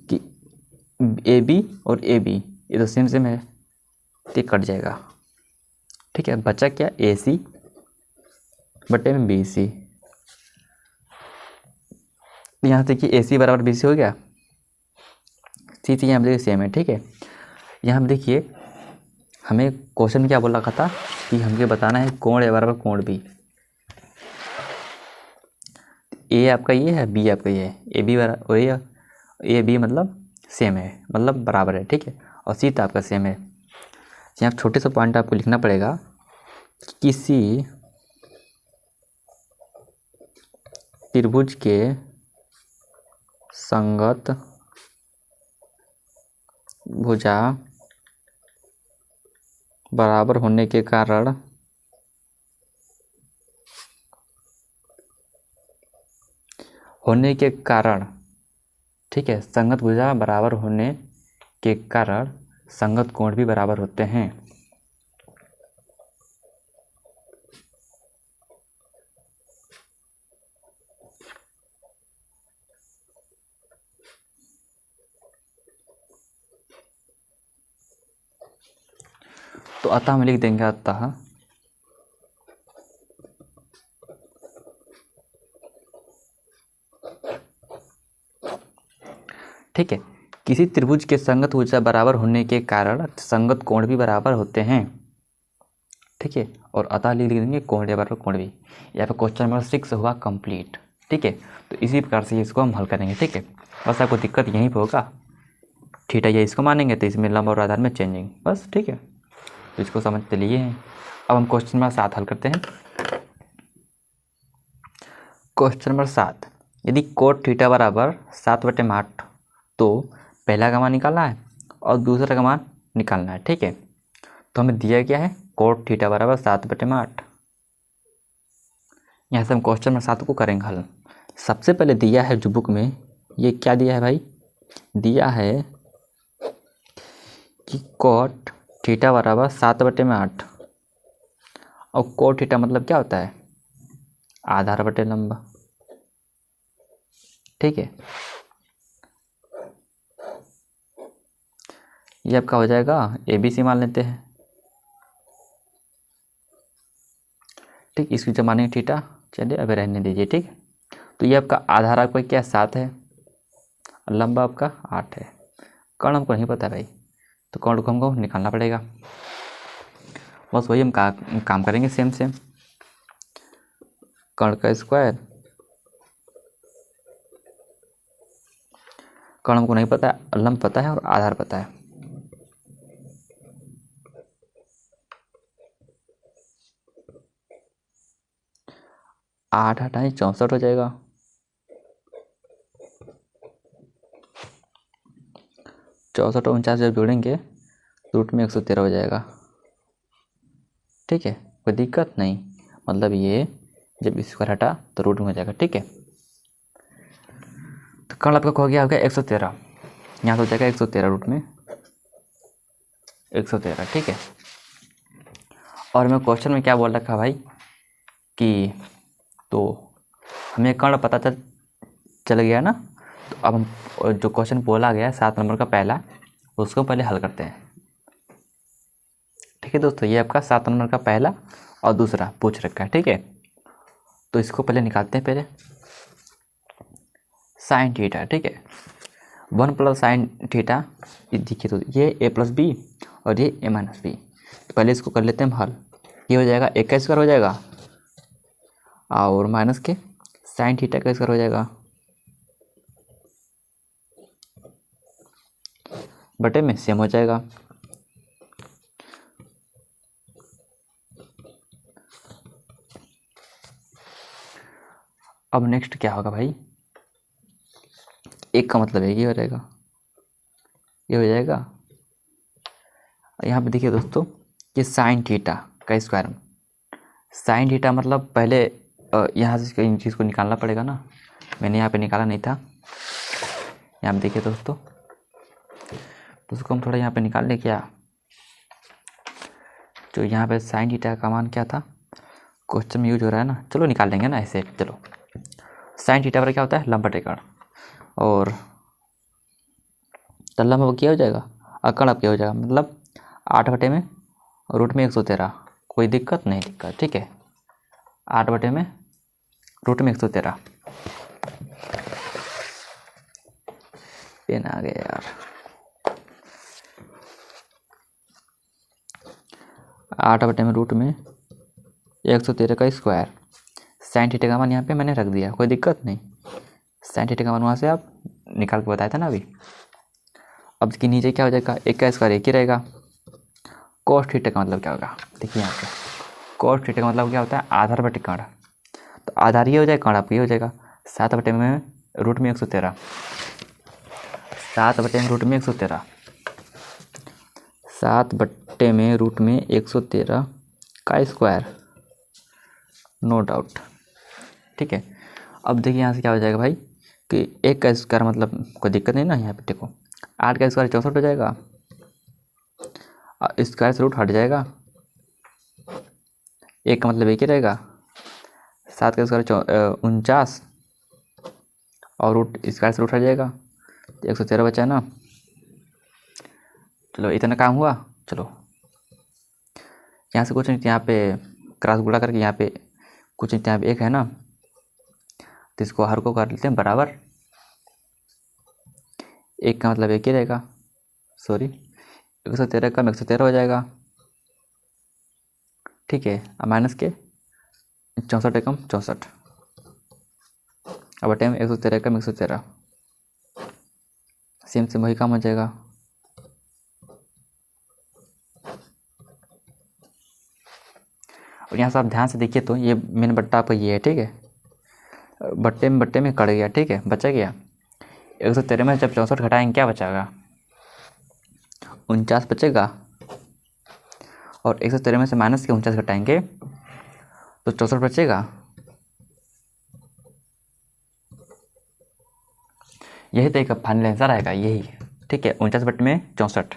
कि AB और AB ये तो सेम है, तो कट जाएगा। ठीक है, बचा क्या, AC बटे में BC। यहाँ देखिए AC बराबर BC हो गया। सी यहाँ देखिए सेम है। ठीक है, यहाँ देखिए हमें क्वेश्चन क्या बोला था कि हमको बताना है कोण A बराबर कोण B। A आपका ये है, B आपका ये है, AB बराबर AB मतलब सेम है, मतलब बराबर है। ठीक है, और C तो आपका सेम है। यहाँ छोटे से पॉइंट आपको लिखना पड़ेगा, किसी त्रिभुज के संगत भुजा बराबर होने के कारण ठीक है, संगत भुजा बराबर होने के कारण संगत कोण भी बराबर होते हैं। तो अतः हम लिख देंगे, अतः ठीक है, किसी त्रिभुज के संगत भुजा बराबर होने के कारण संगत कोण भी बराबर होते हैं, ठीक है। और अतः लिख देंगे कोण बराबर कोण भी। यहाँ पर क्वेश्चन नंबर 6 हुआ कंप्लीट, ठीक है। तो इसी प्रकार से इसको हम हल करेंगे, ठीक है। बस आपको दिक्कत यहीं पर होगा, थीटा ये इसको मानेंगे तो इसमें लंब और आधार में चेंजिंग, बस, ठीक है। तो इसको समझते लिए हैं। अब हम क्वेश्चन नंबर 7 हल करते हैं। क्वेश्चन नंबर 7, यदि कोट थीटा बराबर 7/8 तो पहला का मान निकालना है और दूसरा का मान निकालना है, ठीक है। तो हमें दिया क्या है, कोट थीटा बराबर 7/8। यहाँ से हम क्वेश्चन नंबर 7 को करेंगे हल। सबसे पहले दिया है जो बुक में, ये क्या दिया है भाई, दिया है कि कोट थीटा बराबर 7/8 और कोट थीटा मतलब क्या होता है, आधार बटे लंब, ठीक है। ये आपका हो जाएगा ABC मान लेते हैं, ठीक। इसकी जब मानेंगे थीटा, चलिए अभी रहने दीजिए, ठीक। तो ये आपका आधार आपका क्या 7 है, लंब आपका 8 है। कर्ण हमको नहीं पता भाई, तो कर्ण को हमको निकालना पड़ेगा। बस वही हम काम करेंगे सेम कर्ण का स्क्वायर, कर्ण हमको नहीं पता है, लंब पता है और आधार पता है। आठ 8 64 हो जाएगा, 64 और 49 जब जोड़ेंगे रूट में 113 हो जाएगा, ठीक है। कोई दिक्कत नहीं, मतलब ये जब स्क्वायर हटा तो रूट में हो जाएगा, ठीक है। तो कर्ण आपका हो गया 113, यहाँ तो हो जाएगा 113 रूट में 113, ठीक है। और मैं क्वेश्चन में क्या बोल रखा भाई कि तो हमें कर्ण पता चल गया ना, तो अब हम जो क्वेश्चन बोला गया 7 नंबर का पहला, उसको पहले हल करते हैं, ठीक है दोस्तों। ये आपका 7 नंबर का पहला और दूसरा पूछ रखा है, ठीक है। तो इसको पहले निकालते हैं, पहले साइन थीटा, ठीक है। 1 + साइन थीटा, देखिए तो ये A+B और ये A-B। तो पहले इसको कर लेते हैं हम हल। ये हो जाएगा A का स्क्वायर हो जाएगा और माइनस के साइन थीटा का स्क्वायर हो जाएगा बटे में सेम हो जाएगा। अब नेक्स्ट क्या होगा भाई, एक का मतलब एक ही हो जाएगा, ये हो जाएगा। यहाँ पे देखिए दोस्तों, ये साइन थीटा का स्क्वायर, साइन थीटा मतलब पहले यहाँ से इन चीज़ को निकालना पड़ेगा ना, मैंने यहाँ पे निकाला नहीं था। यहाँ पे देखिए दोस्तों, तो उसको हम थोड़ा यहाँ पे निकाल लें क्या, जो यहाँ पे साइन थीटा का मान क्या था, क्वेश्चन में यूज हो रहा है ना, चलो निकाल लेंगे ना ऐसे। चलो साइन थीटा पर क्या होता है, लंब बटे कर्ण, और तो लंब क्या हो जाएगा, कर्ण अब क्या हो जाएगा, मतलब 8 बटे में रूट में 113, कोई दिक्कत नहीं, दिक्कत, ठीक है। 8 बटे में रूट में 113, पेन आ गया यार। 8 बटे में रूट में 113 का स्क्वायर, साइन थीटा का मान यहाँ पे मैंने रख दिया, कोई दिक्कत नहीं। साइन थीटा का मान वहाँ से आप निकाल के बताया था ना अभी। अब इसके नीचे क्या हो जाएगा, एक का स्क्वायर एक ही रहेगा। कोस थीटा का मतलब क्या होगा, देखिए यहाँ पे कोस थीटा का मतलब क्या होता है, आधार बटे कर्ण। तो आधार ये हो जाएगा, कर्ण आपका ये हो जाएगा 7 बटे में रूट में 113, 7 बटे में रूट में 113, 7 बटे में रूट में 113 का स्क्वायर, नो डाउट, ठीक है। अब देखिए यहाँ से क्या हो जाएगा भाई कि एक का स्क्वायर मतलब कोई दिक्कत नहीं ना, यहाँ पे देखो 8 का स्क्वायर 64 हो जाएगा, स्क्वायर से रूट हट जाएगा, एक का मतलब एक ही रहेगा, 7 का स्क्वायर 49 और रूट स्क्वायर से रूट हट जाएगा, 113 बचा है ना। चलो इतना काम हुआ। चलो यहाँ से कुछ नहीं, यहाँ पे क्रॉस गुणा करके यहाँ पे कुछ नहीं, यहाँ पे एक है ना, तो इसको हर को कर लेते हैं बराबर। एक का मतलब एक ही रहेगा, सॉरी 113 कम 113 हो जाएगा, ठीक है। अब माइनस के 64 एकम 64, अब टाइम 113 कम 113, सेम से वही काम हो जाएगा। और यहाँ से आप ध्यान से देखिए तो ये मेन बट्टा आपका ये है, ठीक है। बट्टे में कट गया, ठीक है, बचा गया 113 में जब 64 घटाएंगे क्या बचाएगा, 49 बचेगा। और 113 में से माइनस के 49 घटाएंगे तो 64 बचेगा। यही तो एक फाइनल आंसर आएगा, यही, ठीक है, 49/64।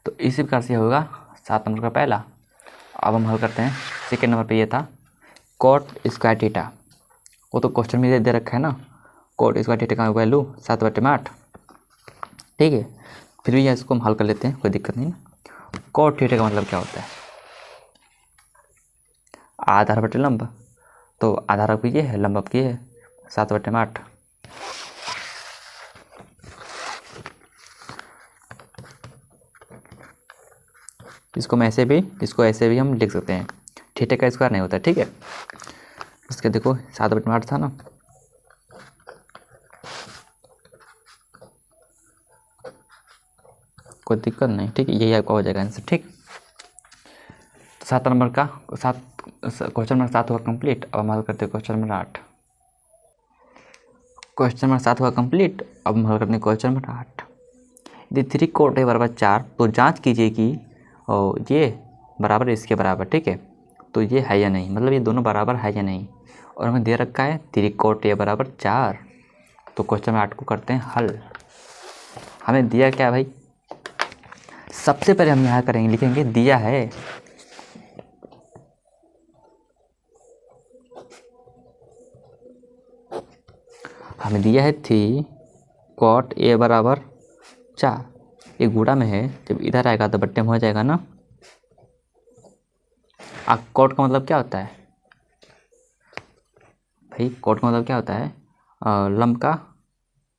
तो इसी प्रकार से होगा 7 नंबर का पहला। अब हम हल करते हैं सेकेंड नंबर पे। ये था कॉट स्क्वायर थीटा, वो तो क्वेश्चन में दे रखा है ना, कॉट स्क्वायर थीटा का वैल्यू 7/8, ठीक है। फिर भी इसको हम हल कर लेते हैं, कोई दिक्कत नहीं। कॉट थीटा का मतलब क्या होता है, आधार बटे लंब, तो आधार आपकी ये है, लंब आपकी है 7/8। इसको ऐसे भी हम लिख सकते हैं, थीटा का स्क्वायर नहीं होता, ठीक है। इसके देखो 7/8 था ना, कोई दिक्कत नहीं, ठीक है, यही आपका हो जाएगा आंसर, ठीक। तो 7 नंबर का क्वेश्चन नंबर 7 हुआ कंप्लीट। अब हम हल करते हैं क्वेश्चन नंबर 8। क्वेश्चन नंबर 7 हुआ कंप्लीट। अब हम हल करते हैं क्वेश्चन नंबर 8। यदि 3 कोट है बराबर 4 तो जांच कीजिए कि ये बराबर इसके बराबर, ठीक है। तो ये है या नहीं, मतलब ये दोनों बराबर है या नहीं। और हमें दे रखा है 3 कोट ए बराबर 4। तो क्वेश्चन नंबर 8 को करते हैं हल। हमें दिया क्या भाई, सबसे पहले हम यहाँ करेंगे, लिखेंगे दिया है हमें दिया है 3 कॉट ए बराबर 4। ये गुणा में है, जब इधर आएगा तो बट्टे में हो जाएगा ना। अब कॉट का मतलब क्या होता है भाई, कॉट का मतलब क्या होता है, लंब का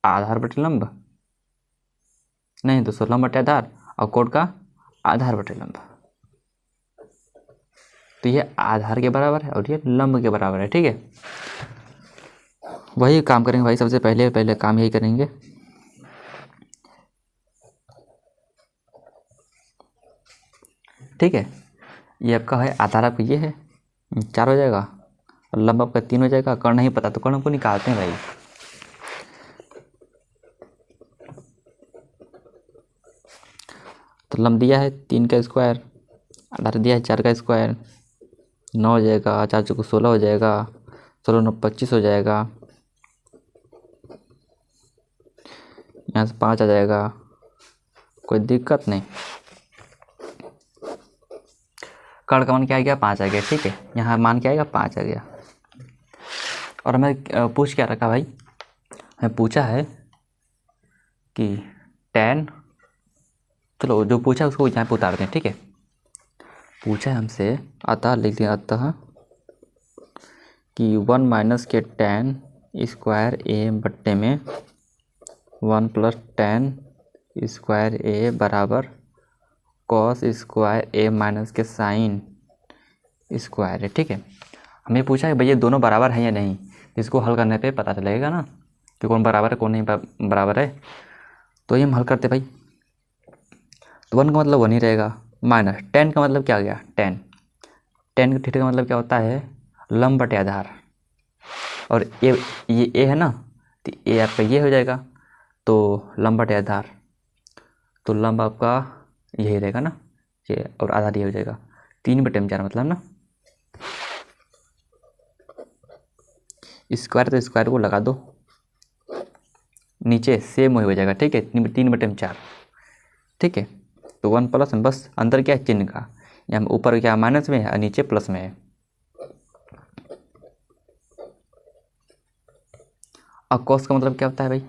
आधार बटे लंब, नहीं दोस्तों, लंब बटे आधार, और कॉट का आधार बटे लंब। तो ये आधार के बराबर है और ये लंब के बराबर है, ठीक है। वही काम करेंगे भाई, सबसे पहले काम यही करेंगे। ठीक है, ये आपका है आधार, आपका ये है 4 हो जाएगा, और लंब आपका 3 हो जाएगा। कर्ण नहीं पता तो कर्ण को निकालते हैं भाई। तो लंब दिया है 3 का स्क्वायर, आधार दिया है 4 का स्क्वायर, 9 हो जाएगा, 4 चौको 16 हो जाएगा, 16 9 25 हो जाएगा, यहाँ से 5 आ जाएगा, कोई दिक्कत नहीं। कर्ण का मान क्या आ गया, 5 आ गया, ठीक है। यहाँ मान क्या आएगा, 5 आ गया। और हमें पूछ क्या रखा भाई, हमें पूछा है कि tan, चलो जो पूछा उसको यहाँ पे उतारते हैं, ठीक है। पूछा है हमसे, अतः लिख दिया, अतः कि 1 माइनस के tan स्क्वायर ए बट्टे में 1 प्लस tan स्क्वायर ए बराबर कॉस स्क्वायर ए माइनस के साइन स्क्वायर है, ठीक है। हमें पूछा है भाई ये दोनों बराबर हैं या नहीं, इसको हल करने पे पता चलेगा ना कि कौन बराबर है कौन नहीं बराबर है। तो ये हम हल करते भाई, तो 1 का मतलब 1 ही रहेगा, माइनस tan का मतलब क्या आ गया, tan थीटा का मतलब क्या होता है, लंब बटे आधार, और ये ए है ना, तो ए आपका ये हो जाएगा, तो लंब बटे आधार, तो लंब आपका यही रहेगा ना ये, और आधार ये हो जाएगा 3/4 मतलब ना, स्क्वायर तो स्क्वायर को लगा दो, नीचे सेम वही हो जाएगा, ठीक है, 3/4, ठीक है। तो 1 प्लस में बस अंदर क्या है चिन्ह का, यहाँ ऊपर क्या माइनस में है और नीचे प्लस में है। और कॉस का मतलब क्या होता है भाई,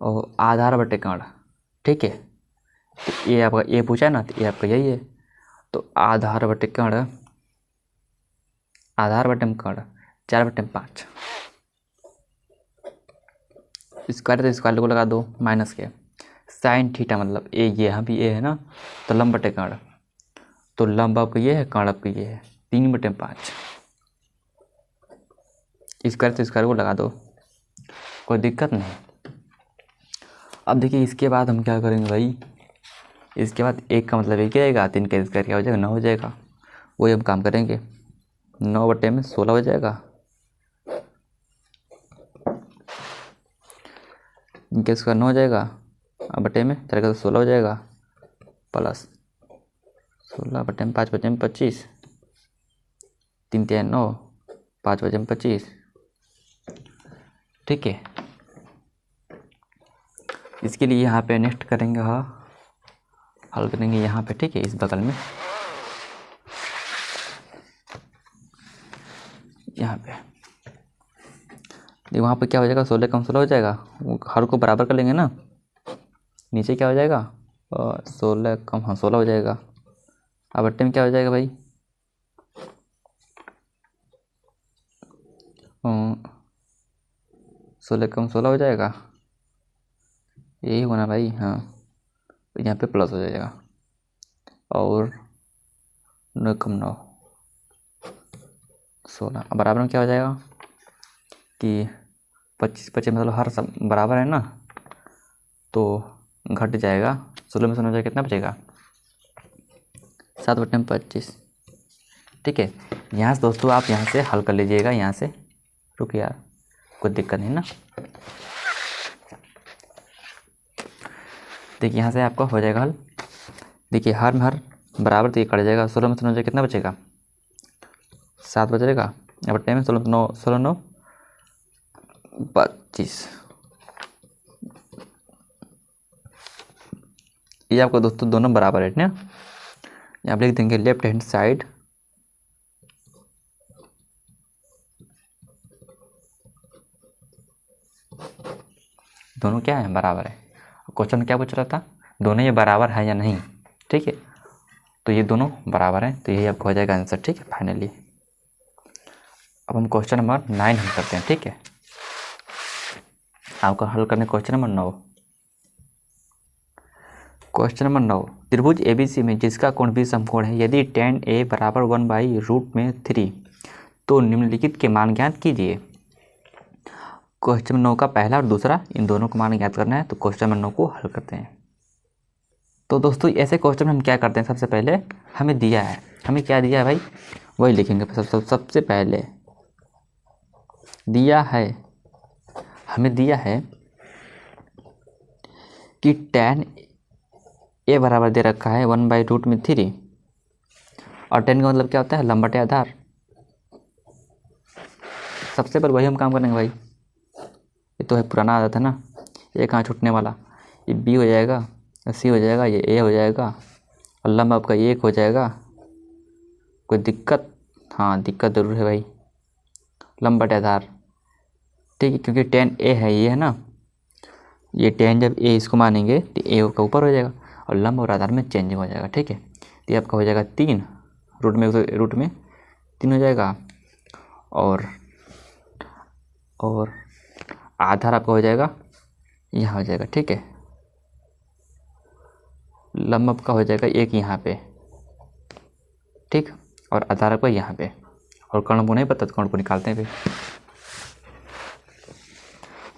और आधार बटे कर्ण, ठीक है। तो ये आपका ये पूछा है ना, तो ये आपका यही है, तो आधार बटे कर्ण, आधार बटे कर्ण 4/5, स्क्वायर तो स्क्वायर को लगा दो माइनस के साइन थीटा मतलब ए, ये यहाँ भी ए है ना, तो लंब बटे कर्ण, तो लंब आपका ये है, कर्ण आपका ये है, 3/5। स्क्वायर तो स्क्वायर को लगा दो, कोई दिक्कत नहीं। अब देखिए इसके बाद हम क्या करेंगे भाई, इसके बाद एक का मतलब एक ही रहेगा, 3 का स्क्वायर क्या हो जाएगा, 9 हो जाएगा। वही हम काम करेंगे, 9/16 हो जाएगा, इनके स्क्वायर 9 हो जाएगा, अब बटे में 4 का 16 हो जाएगा, प्लस 16/5/25, 3 3 9, 5/25। ठीक है, इसके लिए यहाँ पे नेक्स्ट करेंगे, हाँ हल करेंगे यहाँ पे। ठीक है, इस बगल में यहाँ पे वहाँ पे क्या हो जाएगा, 16 कम 16 हो जाएगा, हर को बराबर कर लेंगे ना, नीचे क्या हो जाएगा, 16 कम हाँ 16 हो जाएगा। अब बट्टे में क्या हो जाएगा भाई, 16 कम 16 हो जाएगा, यही होना भाई। हाँ, तो यहाँ पे प्लस हो जाएगा, और 9 कम 9 16। अब बराबर में क्या हो जाएगा कि 25 मतलब हर सब बराबर है ना, तो घट जाएगा, 16 में 16 हो जाएगा, कितना बचेगा, 7/25। ठीक है, यहाँ से दोस्तों आप यहाँ से हल कर लीजिएगा, यहाँ से रुक यार, कोई दिक्कत नहीं ना। देखिए यहाँ से आपका हो जाएगा हल। देखिए हर में हर बराबर, तो ये कट जाएगा, 16 में 16 हो जाएगा, कितना बचेगा, 7 बचेगा। अब टाइम में 16 9 16 9 25। ये आपको दोस्तों दोनों बराबर है ना, यहाँ पर लिख देंगे लेफ्ट हैंड साइड दोनों क्या है, बराबर है। क्वेश्चन क्या पूछ रहा था, दोनों ये बराबर है या नहीं। ठीक है, तो ये दोनों बराबर हैं, तो यही आपको हो जाएगा आंसर। ठीक है, फाइनली अब हम क्वेश्चन नंबर 9 हम करते हैं। ठीक है, आपका हल करने क्वेश्चन नंबर 9। क्वेश्चन नंबर 9, त्रिभुज ABC में जिसका कोण भी समकोण है, यदि tan A बराबर 1/√3 तो निम्नलिखित के मान ज्ञात कीजिए। क्वेश्चन नंबर 9 का पहला और दूसरा, इन दोनों को मान ज्ञात करना है, तो क्वेश्चन नंबर 9 को हल करते हैं। तो दोस्तों ऐसे क्वेश्चन में हम क्या करते हैं, सबसे पहले हमें दिया है, हमें क्या दिया है भाई, वही लिखेंगे। सबसे पहले दिया है, हमें दिया है कि tan A बराबर दे रखा है 1/√3, और tan का मतलब क्या होता है, लंब बटे आधार। सबसे पहले वही हम काम करेंगे भाई, ये तो है पुराना आदत है ना, ये कहाँ छूटने वाला, ये B हो जाएगा, C हो जाएगा, ये A हो जाएगा, और लंब आपका 1 हो जाएगा। कोई दिक्कत, हाँ दिक्कत ज़रूर है भाई, लंब बटे आधार। ठीक है, क्योंकि tan A है, ये है ना, ये tan जब A इसको मानेंगे तो A का ऊपर हो जाएगा, और लंब और आधार में चेंजिंग हो जाएगा। ठीक है, तो ये आपका हो जाएगा 3, रूट में 3 हो जाएगा, और आधार आपका हो जाएगा यहाँ हो जाएगा। ठीक है, लंब आपका हो जाएगा 1 यहाँ पे, ठीक, और आधार आपका यहाँ पे, और कर्ण को नहीं पता तो कर्ण को निकालते हैं फिर,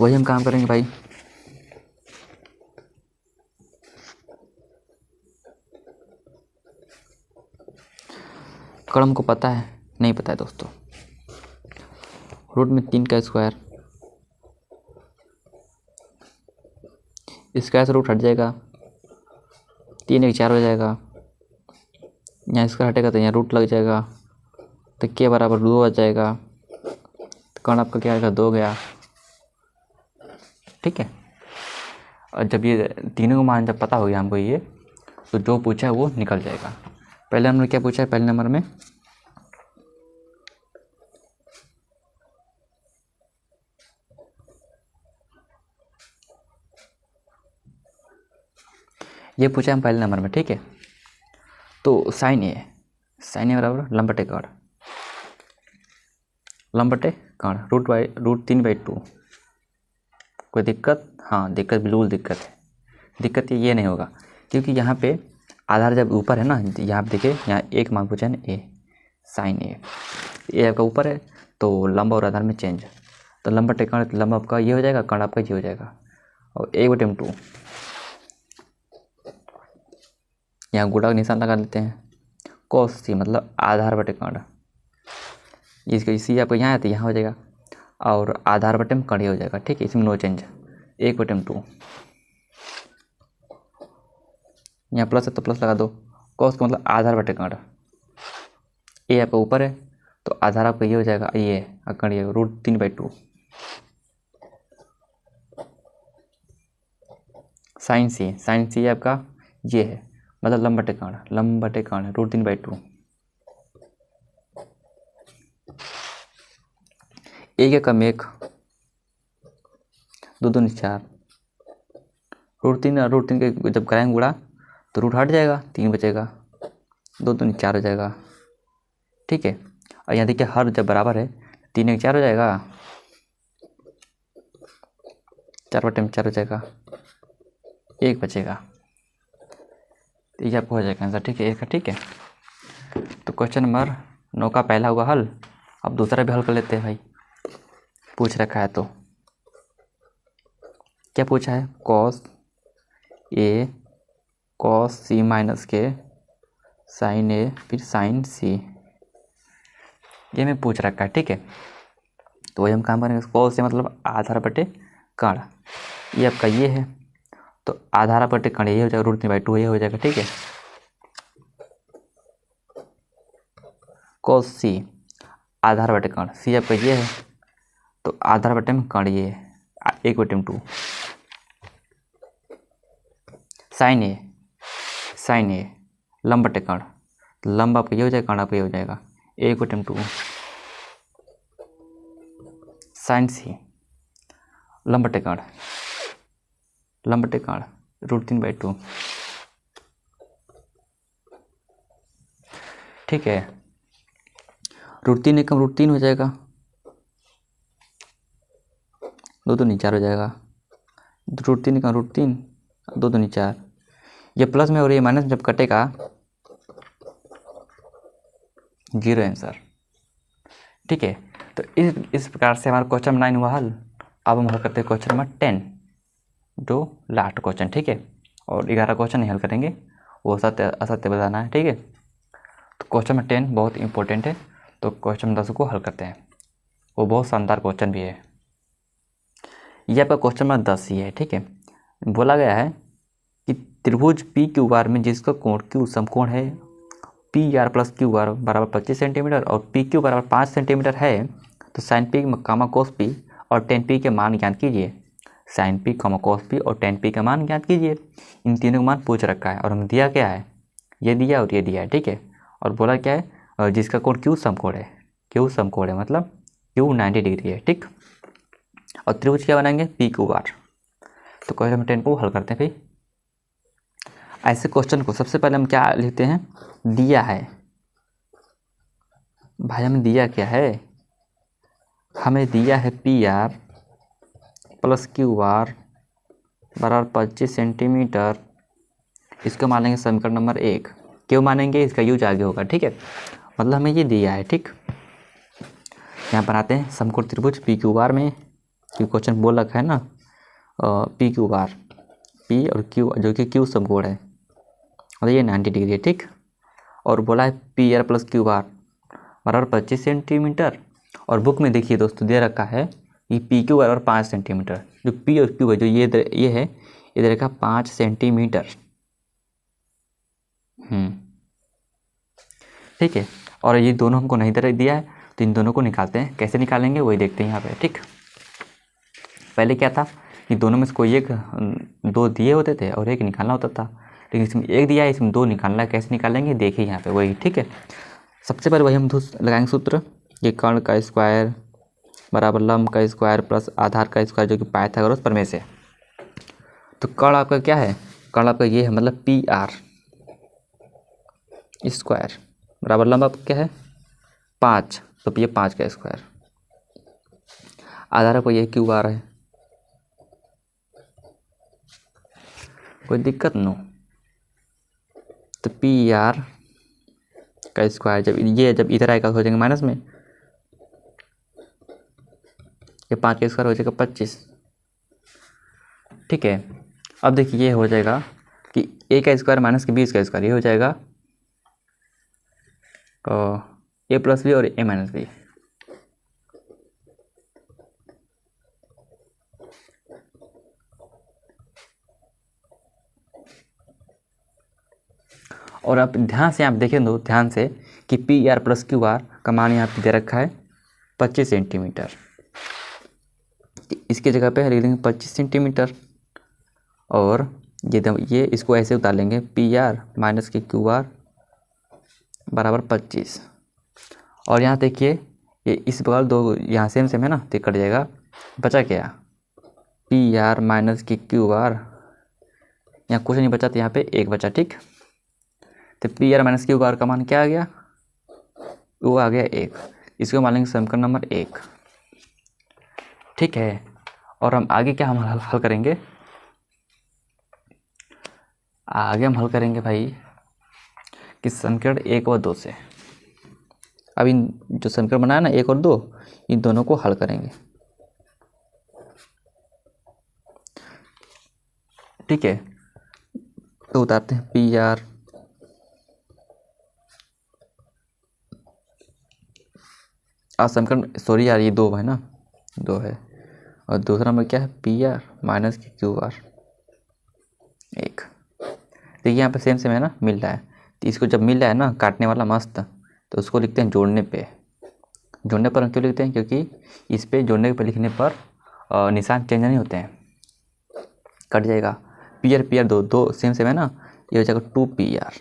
वही हम काम करेंगे भाई। कर्ण को पता है, नहीं पता है दोस्तों, रूट में 3 का स्क्वायर, स्क्वायर से रूट हट जाएगा, 3 1 4 हो जाएगा, यहाँ स्क्वायर हटेगा तो यहाँ रूट लग जाएगा, तो के बराबर 2 आ जाएगा, तो कर्ण आपका क्या आएगा, 2 गया। ठीक है, और जब ये तीनों को मान जब पता हो गया हमको ये, तो जो पूछा है वो निकल जाएगा। पहले हमने क्या पूछा है, पहले नंबर में ये पूछा हम पहले नंबर में। ठीक है, तो साइन ए बराबर लंब बटे कर्ण, लंब बटे कर्ण, रूट 3/2, कोई दिक्कत? हाँ दिक्कत, बिल्कुल दिक्कत है। दिक्कत ये नहीं होगा क्योंकि यहाँ पे आधार जब ऊपर है ना, यहाँ पे देखिए, यहाँ एक मान पूछा है ए साइन ए आपका ऊपर है तो लंब और आधार में चेंज, तो लंबा टेकण लंबा आपका ये हो जाएगा, कर्ण आपका ये हो जाएगा। और 1/2 यहाँ गुणा का निशान लगा लेते हैं। cos c मतलब आधार बटे कर्ण, इसका सी आपको यहाँ आती है, यहाँ हो जाएगा, और आधार बटे में कर्ण हो जाएगा। ठीक है, इसमें नो चेंज। 1/2 यहाँ प्लस है तो प्लस लगा दो। cos का मतलब आधार बटे कर्ण, ए आपका ऊपर है तो आधार आपका ये हो जाएगा, ये कर्ण ये √3/2 साइन सी आपका ये है, मतलब लंब बटे कर्ण √3/2। एक एक कम एक, 2 दूनी 4, √3 के जब कराएंगे गुणा तो रूट हट जाएगा, 3 बचेगा, 2 दूनी 4 हो जाएगा। ठीक है, और यहाँ देखिए हर जब बराबर है 3 1 4 हो जाएगा, 4/4 हो जाएगा, 1 बचेगा, तो ये आपको हो जाएगा आंसर। ठीक है, एक। ठीक है, तो क्वेश्चन नंबर 9 का पहला हुआ हल। अब दूसरा भी हल कर लेते हैं भाई, पूछ रखा है तो क्या पूछा है, cos c माइनस के साइन ए फिर साइन सी, ये मैं पूछ रखा है। ठीक है, तो वही हम काम करेंगे। cos से मतलब आधार बटे कर्ण, ये आपका ये है तो आधार बटे कर्ण ये हो जाएगा, √3/2 ये हो जाएगा। ठीक है, cos c आधार बटे कर्ण, सी आपका ये है तो आधार बटे में कर्ण ये है, 1/2 साइन ए लंब बटे कर्ण, लंब आपका ये हो जाएगा, कर्ण आपका ये हो जाएगा, 1/2 साइन सी लंब बटे कर्ण √3/2। ठीक है, √3 एकम √3 हो जाएगा, 2 दूनी 4 हो जाएगा, √3 एकम √3, 2 दूनी 4, ये प्लस में और ये माइनस जब कटेगा 0 आंसर। ठीक है, तो इस प्रकार से हमारा क्वेश्चन 9 हुआ हल। अब हम हल करते हैं क्वेश्चन नंबर 10, जो लास्ट क्वेश्चन। ठीक है, और 11 क्वेश्चन नहीं हल करेंगे, वो सत्य असत्य बताना है। ठीक है, तो क्वेश्चन नंबर 10 बहुत इंपॉर्टेंट है, तो क्वेश्चन नंबर 10 को हल करते हैं, वो बहुत शानदार क्वेश्चन भी है। ये आपका क्वेश्चन नंबर 10 ही है। ठीक है, बोला गया है कि त्रिभुज पी क्यू आर में जिसका कोण क्यू समकोण है P R plus Q R बराबर 25 सेंटीमीटर और पी क्यू बराबर 5 सेंटीमीटर है, तो साइन पी कामा कोस पी और टेन पी के मान ज्ञात कीजिए। साइन पी कामा कोस पी और टेन पी का मान ज्ञात कीजिए। इन तीनों का मान पूछ रखा है और हमें दिया क्या है, ये दिया और ये दिया है। ठीक है, और बोला क्या है, जिसका कोण क्यू समकोण है, मतलब क्यू 90 डिग्री है। ठीक, और त्रिभुज क्या बनाएंगे, पी क्यू आर। तो क्वेश्चन नंबर 10 को हल करते हैं। फिर ऐसे क्वेश्चन को सबसे पहले हम क्या लिखते हैं, दिया है भाई, हमें दिया क्या है, हमें दिया है P R plus Q R बराबर 25 सेंटीमीटर। इसको मानेंगे समीकरण नंबर 1। क्यों मानेंगे, इसका यूज आगे होगा। ठीक है, मतलब हमें ये दिया है। ठीक, यहाँ बनाते हैं समकोण त्रिभुज पी क्यू आर में, क्योंकि क्वेश्चन बोल रखा है ना पी क्यू आर, पी और क्यू जो कि क्यू समकोण है और ये 90 डिग्री है। ठीक, और बोला है P R plus Q R बराबर 25 सेंटीमीटर, और बुक में देखिए दोस्तों दे रखा है कि पी क्यू बराबर 5 सेंटीमीटर। जो पी और क्यू है, जो ये है, ये दे रखा 5 सेंटीमीटर। ठीक है, और ये दोनों हमको नहीं दिया है, तो इन दोनों को निकालते हैं। कैसे निकालेंगे वही देखते हैं यहाँ पे। ठीक, पहले क्या था कि दोनों में से कोई एक, 2 दिए होते थे और एक निकालना होता था, लेकिन इसमें 1 दिया है, इसमें 2 निकालना है। कैसे निकालेंगे देखिए यहाँ पे वही। ठीक है, सबसे पहले वही हम लगाएंगे सूत्र, ये कर्ण का स्क्वायर बराबर लंब का स्क्वायर प्लस आधार का स्क्वायर, जो कि पाइथागोरस प्रमेय से। तो कर्ण आपका क्या है, कर्ण आपका ये है, मतलब पी आर स्क्वायर बराबर लंब आपका क्या है 5, तो ये 5 का स्क्वायर, आधार आपका ये क्यू आर है कोई दिक्कत नो। तो पी आर का स्क्वायर जब इधर आएगा हो जाएगा माइनस में, ये 5 का स्क्वायर हो जाएगा 25। ठीक है, अब देखिए ये हो जाएगा कि ए का स्क्वायर माइनस के 20 का स्क्वायर, ये हो जाएगा ए प्लस बी और ए माइनस बी। और आप ध्यान से आप देखें दो ध्यान से कि P R plus Q R का मान यहाँ पे दे रखा है 25 सेंटीमीटर। इसकी जगह पे लिख देंगे 25 सेंटीमीटर, और ये इसको ऐसे उतार लेंगे पी आर माइनस के क्यू आर बराबर 25। और यहाँ देखिए ये इस बगल दो यहाँ सेम सेम है ना, तो कट जाएगा, बचा क्या पी आर माइनस की क्यू आर, यहाँ कुछ नहीं बचा तो यहाँ पे एक बचा। ठीक, तो P R minus Q R का मान क्या आ गया, वो आ गया 1। इसको मान लेंगे समीकरण नंबर 1। ठीक है, और हम आगे क्या हम हल करेंगे, आगे हम हल करेंगे भाई कि समीकरण 1 और 2 से। अब इन जो समीकरण बनाया ना 1 और 2, इन दोनों को हल करेंगे। ठीक है, तो उतारते हैं पी आर समीकरण, सॉरी यार ये 2 है ना, 2 है, और दूसरा नंबर क्या है पी आर माइनस की क्यू आर 1। देखिए यहाँ पे सेम सेम है ना, मिल रहा है, तो इसको जब मिल रहा है ना काटने वाला मस्त, तो उसको लिखते हैं जोड़ने पे। जोड़ने पर हम क्यों लिखते हैं, क्योंकि इस पे जोड़ने पर लिखने पर निशान चेंज नहीं होते हैं, कट जाएगा। पी आर दो सेम सेम है ना, ये हो जाएगा 2 पी आर,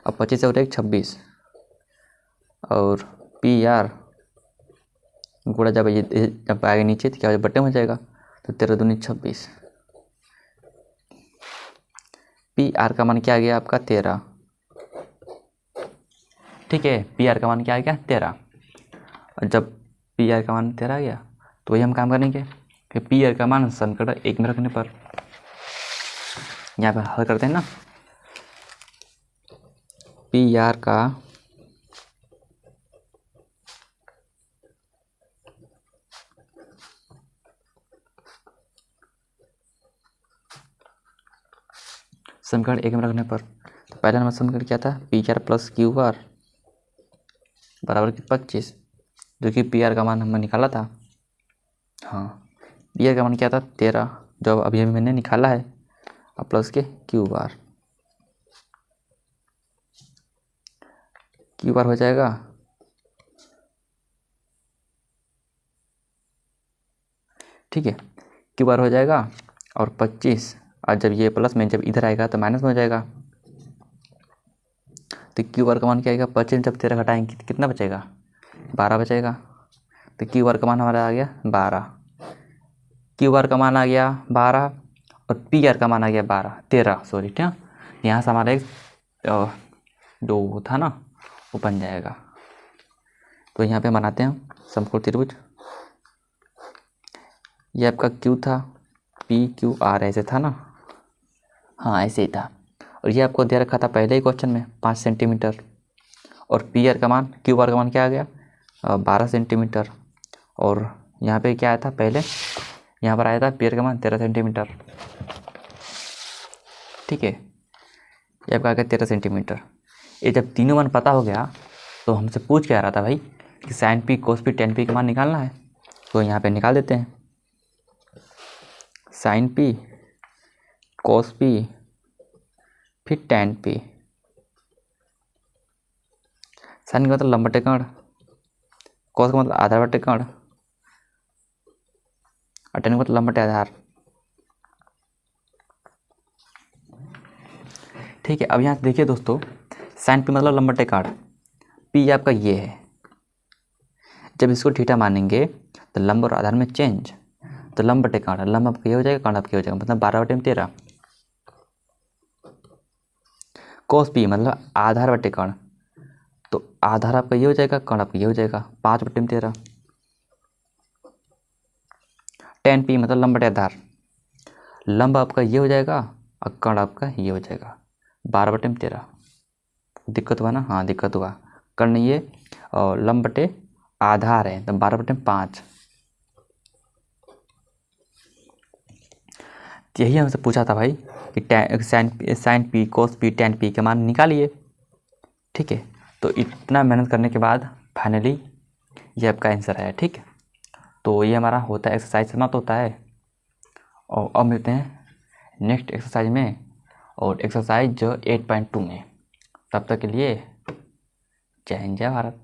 अब 25 से हो जाएगा 26, और पी आर गुणा जब आएगा नीचे तो क्या हो जाएगा, बट्टे में हो जाएगा, तो 13 दूनी 26। पी आर का मान क्या आ गया आपका 13। ठीक है, पी आर का मान क्या आ गया 13, और जब पी आर का मान 13 आ गया तो वही हम काम करेंगे कि पी आर का मान समीकरण 1 में रखने पर यहाँ पे हल करते हैं ना, पी आर का समीकरण 1 में रखने पर, तो पहला नंबर समीकरण क्या था, P R plus Q R बराबर 25, जो कि पी आर का मान हमने निकाला था। हाँ, पी आर का मान क्या था 13, जो अभी मैंने निकाला है, और प्लस के क्यू आर हो जाएगा ठीक है, क्यू आर हो जाएगा और 25, और जब ये प्लस में जब इधर आएगा तो माइनस में हो जाएगा, तो क्यू आर का मान क्या आएगा 25, जब 13 घटाएंगे तो कितना बचेगा 12 बचेगा, तो क्यू आर का मान हमारा आ गया 12, क्यू आर का मान आ गया 12 और पी आर का मान आ गया 13 सॉरी। ठीक है, यहाँ से हमारा एक जो था ना वो बन जाएगा। तो यहाँ पे बनाते हैं समकोण त्रिभुज, ये आपका क्यू था, पी क्यू आर ऐसे था ना, हाँ ऐसे ही था, और ये आपको दे रखा था पहले ही क्वेश्चन में 5 सेंटीमीटर, और पी आर का मान क्यू आर का मान क्या आ गया 12 सेंटीमीटर, और यहाँ पे क्या आया था पहले, यहाँ पर आया था पी आर का मान 13 सेंटीमीटर। ठीक है, ये आपका आ गया 13 सेंटीमीटर। ये जब तीनों मान पता हो गया तो हमसे पूछ क्या रहा था भाई कि sign P cos P ten P का मान निकालना है, तो यहाँ पे निकाल देते हैं, साइन पी कोस पी फिर टेन पी। साइन का मतलब लंबा टेकड़, कोस का मतलब आधार बटे टेकड़, और टेन का मतलब लंबा आधार। ठीक है, अब यहाँ देखिए दोस्तों, साइन पी मतलब लंबा टेकड़, पी आपका ये है, जब इसको थीटा मानेंगे तो लंब और आधार में चेंज, तो लंब बटे कांड, लंब आपका ये हो जाएगा, कांड आपका हो जाएगा, मतलब 12 बटे 13। कोस पी मतलब आधार बटे कांड, तो आधार आपका ये हो जाएगा, कांड आपका ये हो जाएगा 5 बटे 13। टेन पी मतलब लंब बटे आधार, लंब आपका ये हो जाएगा और कर्ण आपका ये हो जाएगा 12/13। दिक्कत हुआ ना? हाँ दिक्कत हुआ। कर्ण ये और लंब बटे आधार है तो 12/5। यही हमसे पूछा था भाई कि sign P cos P ten P के मान निकालिए। ठीक है, तो इतना मेहनत करने के बाद फाइनली ये आपका आंसर है। ठीक है, तो ये हमारा होता है एक्सरसाइज समाप्त होता है। और अब मिलते हैं नेक्स्ट एक्सरसाइज में और एक्सरसाइज जो 8.2 में। तब तक के लिए जय हिंद जय भारत।